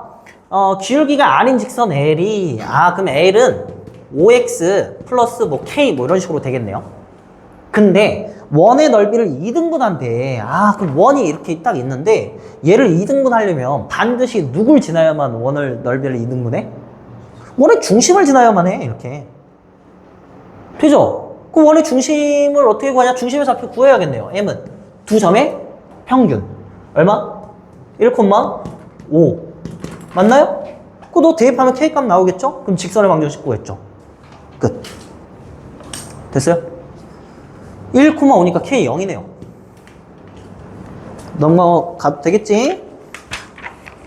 기울기가 R인 직선 L이, 그럼 L은 5x 플러스 뭐 k 뭐 이런 식으로 되겠네요. 근데 원의 넓이를 2등분한대. 그럼 원이 이렇게 딱 있는데 얘를 2등분 하려면 반드시 누굴 지나야만 원을 넓이를 2등분해? 원의 중심을 지나야만 해. 이렇게. 되죠? 그 원의 중심을 어떻게 구하냐? 중심의 좌표 구해야겠네요. m은 두 점의 평균. 얼마? 1,5. 맞나요? 그거 너 대입하면 k값 나오겠죠? 그럼 직선의 방정식 구했죠. 끝. 됐어요? 1,5니까 K 0이네요. 넘어가도 되겠지?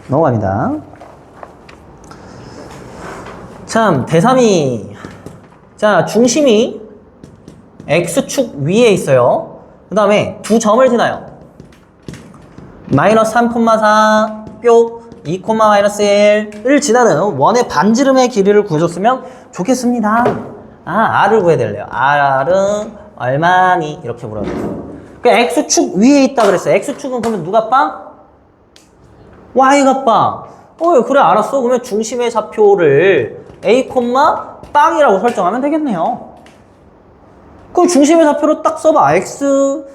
넘어갑니다. 참, 대3이. 자, 중심이 X축 위에 있어요. 그 다음에 두 점을 지나요. 마이너스 3,4, 뿅, 2, 마이너스 1을 지나는 원의 반지름의 길이를 구해줬으면 좋겠습니다. R을 구해야 될래요. R은 얼마니? 이렇게 물어요. 그 X축 위에 있다 그랬어요. X축은 그러면 누가 빵? Y가 빵. 그래, 알았어. 그러면 중심의 좌표를 A, 빵이라고 설정하면 되겠네요. 그럼 중심의 좌표로 딱 써봐. X,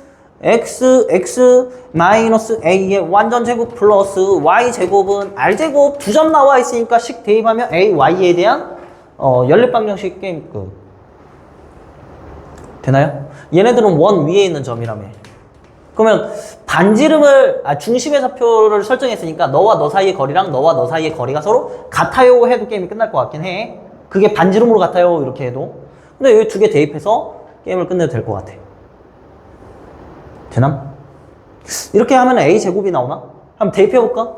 x 마이너스 a의 완전 제곱 플러스 y 제곱은 r 제곱 두 점 나와 있으니까 식 대입하면 a, y에 대한 연립방정식 게임 끝. 되나요? 얘네들은 원 위에 있는 점이라며. 그러면 반지름을 중심의 좌표를 설정했으니까 너와 너 사이의 거리랑 너와 너 사이의 거리가 서로 같아요 해도 게임이 끝날 것 같긴 해. 그게 반지름으로 같아요 이렇게 해도. 근데 여기 두 개 대입해서 게임을 끝내도 될 것 같아. 되나? 이렇게 하면 a제곱이 나오나? 한번 대입해볼까?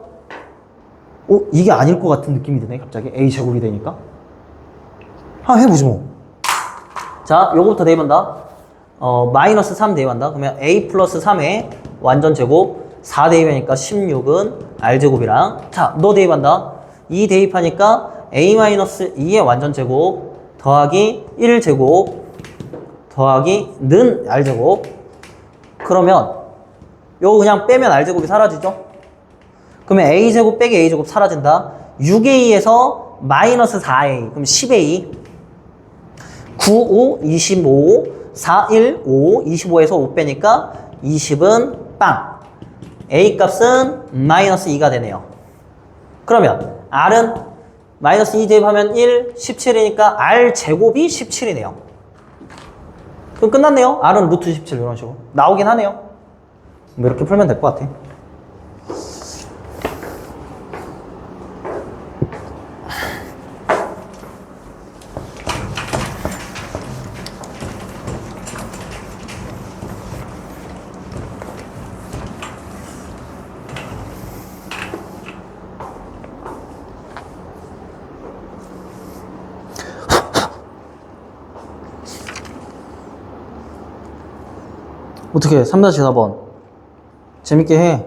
이게 아닐 것 같은 느낌이 드네 갑자기 a제곱이 되니까. 한번 해보지 뭐. 자, 요거부터 대입한다. 마이너스 3 대입한다. 그러면 a 플러스 3의 완전 제곱 4 대입하니까 16은 r제곱이랑 자, 너 대입한다. 2 대입하니까 a 마이너스 2의 완전 제곱 더하기 1제곱 더하기 는 r제곱. 그러면 요거 그냥 빼면 r제곱이 사라지죠? 그러면 a제곱 빼기 a제곱 사라진다. 6a에서 마이너스 4a 그럼 10a 9, 5, 25 4, 1, 5 25에서 5 빼니까 20은 빵. a 값은 마이너스 2가 되네요. 그러면 r은 마이너스 2 대입하면 1, 17이니까 r 제곱이 17이네요. 그럼 끝났네요. r은 루트 17 이런 식으로 나오긴 하네요. 뭐 이렇게 풀면 될 것 같아. 어떻게 3-4번 재밌게 해.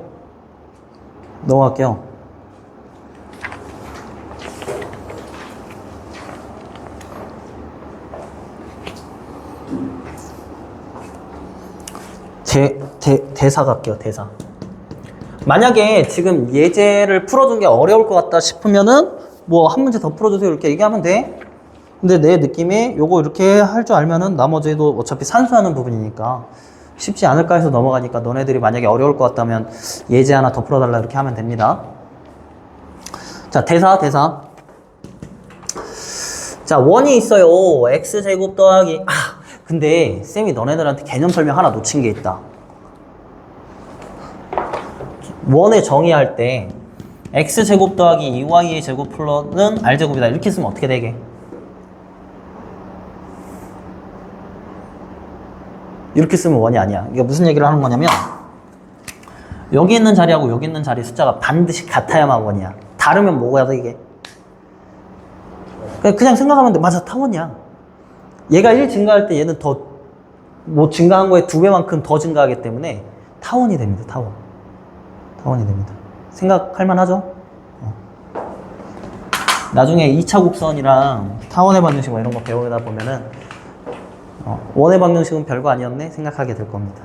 넘어갈게요. 대사 갈게요. 대사. 만약에 지금 예제를 풀어준 게 어려울 것 같다 싶으면은 뭐 한 문제 더 풀어주세요 이렇게 얘기하면 돼. 근데 내 느낌에 요거 이렇게 할 줄 알면은 나머지도 어차피 산수하는 부분이니까 쉽지 않을까 해서 넘어가니까 너네들이 만약에 어려울 것 같다면 예제 하나 더 풀어달라 이렇게 하면 됩니다. 자, 대사. 자, 원이 있어요. x제곱 더하기 근데 쌤이 너네들한테 개념 설명 하나 놓친 게 있다. 원의 정의할 때 x제곱 더하기 2y의 제곱 플러스는 r제곱이다 이렇게 쓰면 어떻게 되게? 이렇게 쓰면 원이 아니야. 이게 무슨 얘기를 하는 거냐면 여기 있는 자리하고 여기 있는 자리 숫자가 반드시 같아야만 원이야. 다르면 뭐가 돼 이게? 그냥 생각하면 돼. 맞아, 타원이야. 얘가 1 증가할 때 얘는 더 뭐 증가한 거에 2배만큼 더 증가하기 때문에 타원이 됩니다. 타원이 됩니다. 생각할 만하죠? 나중에 2차 곡선이랑 타원의 방정식 뭐 이런 거 배우다 보면은 원의 방정식은 별거 아니었네 생각하게 될 겁니다.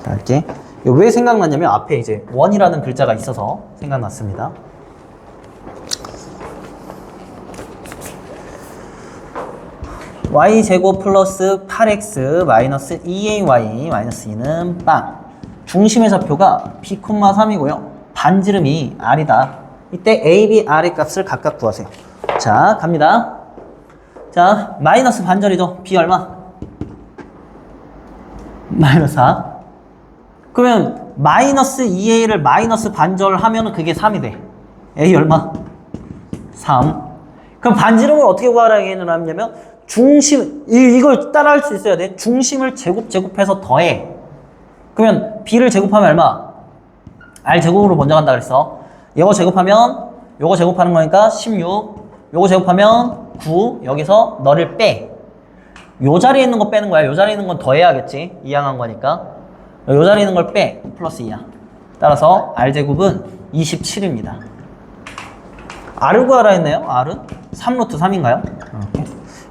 자, 이렇게 왜 생각났냐면 앞에 이제 원이라는 글자가 있어서 생각났습니다. y제곱 플러스 8x 마이너스 2ay 마이너스 2는 빵. 중심의 좌표가 b, 3이고요. 반지름이 r이다. 이때 a, b, r의 값을 각각 구하세요. 자, 갑니다. 자, 마이너스 반절이죠. b 얼마? 마이너스 4. 그러면 마이너스 2a를 마이너스 반절 하면 그게 3이 돼. a 얼마? 3. 그럼 반지름을 어떻게 구하라고 하냐면 중심, 이걸 따라 할 수 있어야 돼. 중심을 제곱해서 더해. 그러면 b를 제곱하면 얼마? r 제곱으로 먼저 간다 그랬어. 이거 제곱하면 요거 제곱하는 거니까 16. 요거 제곱하면 9. 여기서 너를 빼. 요 자리에 있는 거 빼는 거야. 요 자리에 있는 건 더해야겠지. 이항한 거니까. 요 자리에 있는 걸 빼. 플러스 2야. 따라서 r 제곱은 27입니다. r을 구하라 했나요? r은? 3루트 3인가요?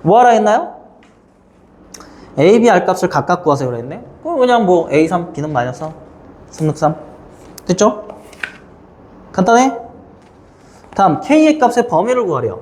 뭐 하라 했나요? a, b, r 값을 각각 구하세요 그랬네. 그럼 그냥 뭐 a3, b는 마이너스 3루트 3. 됐죠? 간단해? 다음 k의 값의 범위를 구하래요.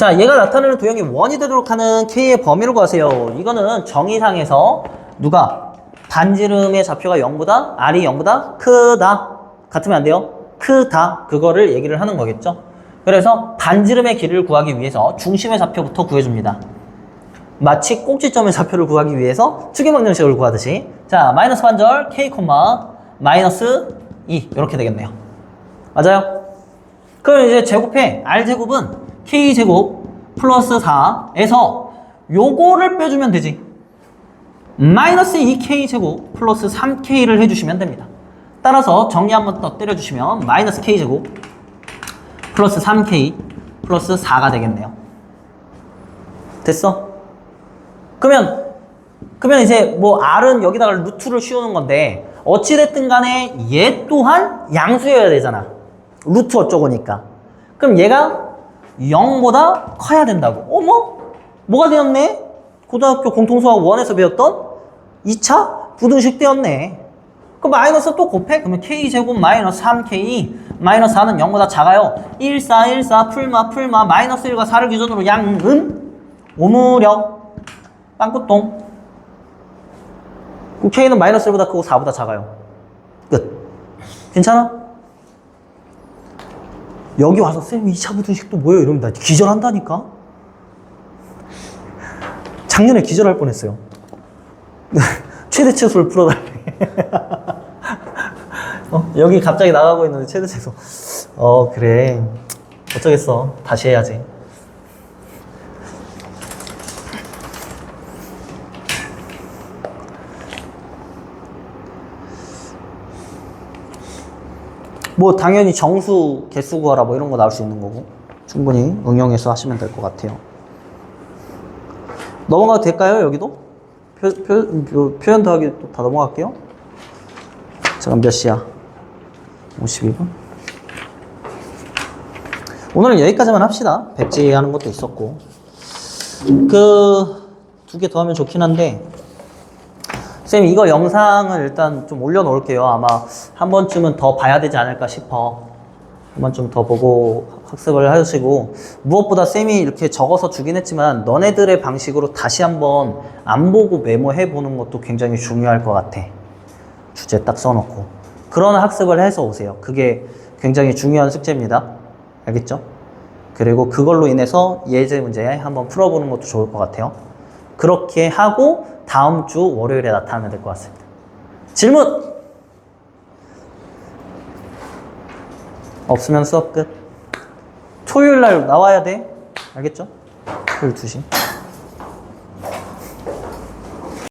자, 얘가 나타내는 도형이 원이 되도록 하는 K의 범위를 구하세요. 이거는 정의상에서 누가 반지름의 좌표가 0보다 R이 0보다 크다 같으면 안 돼요. 크다 그거를 얘기를 하는 거겠죠. 그래서 반지름의 길이를 구하기 위해서 중심의 좌표부터 구해줍니다. 마치 꼭지점의 좌표를 구하기 위해서 투기망정식을 구하듯이. 자, 마이너스 반절 K, 마이너스 2 이렇게 되겠네요. 맞아요? 그럼 이제 제곱해. R제곱은 K제곱 플러스 4에서 요거를 빼주면 되지. 마이너스 2K제곱 플러스 3K를 해주시면 됩니다. 따라서 정리 한번 더 때려주시면 마이너스 K제곱 플러스 3K 플러스 4가 되겠네요. 됐어? 그러면 이제 뭐 R은 여기다가 루트를 씌우는 건데 어찌됐든 간에 얘 또한 양수여야 되잖아. 루트 어쩌고니까. 그럼 얘가 0보다 커야 된다고. 어머? 뭐가 되었네? 고등학교 공통수학 1에서 배웠던 2차 부등식 되었네. 그럼 마이너스 또 곱해? 그러면 K제곱 마이너스 3K 마이너스 4는 0보다 작아요. 1, 4, 1, 4 풀마 마이너스 1과 4를 기준으로 양은 오므려 빵꾸똥. 그럼 K는 마이너스 1보다 크고 4보다 작아요. 끝. 괜찮아? 여기 와서 쌤 2차 부등식도 뭐예요? 이러면 나 기절한다니까? 작년에 기절할 뻔했어요. 최대치수를 풀어달래. 여기 갑자기 나가고 있는데 최대치수. 그래. 어쩌겠어. 다시 해야지. 뭐 당연히 정수, 개수 구하라 뭐 이런 거 나올 수 있는 거고 충분히 응용해서 하시면 될 것 같아요. 넘어가도 될까요? 여기도? 표현 더하기 또 다 넘어갈게요. 잠깐 몇 시야? 52분? 오늘은 여기까지만 합시다. 백지하는 것도 있었고 그 두 개 더 하면 좋긴 한데 쌤 이거 영상을 일단 좀 올려놓을게요. 아마 한 번쯤은 더 봐야 되지 않을까 싶어. 한 번쯤 더 보고 학습을 하시고 무엇보다 쌤이 이렇게 적어서 주긴 했지만 너네들의 방식으로 다시 한번 안 보고 메모해 보는 것도 굉장히 중요할 것 같아. 주제 딱 써놓고 그런 학습을 해서 오세요. 그게 굉장히 중요한 숙제입니다. 알겠죠? 그리고 그걸로 인해서 예제 문제 한번 풀어보는 것도 좋을 것 같아요. 그렇게 하고 다음 주 월요일에 나타나면 될 것 같습니다. 질문! 없으면 수업 끝. 토요일 날 나와야 돼. 알겠죠? 토요일 2시.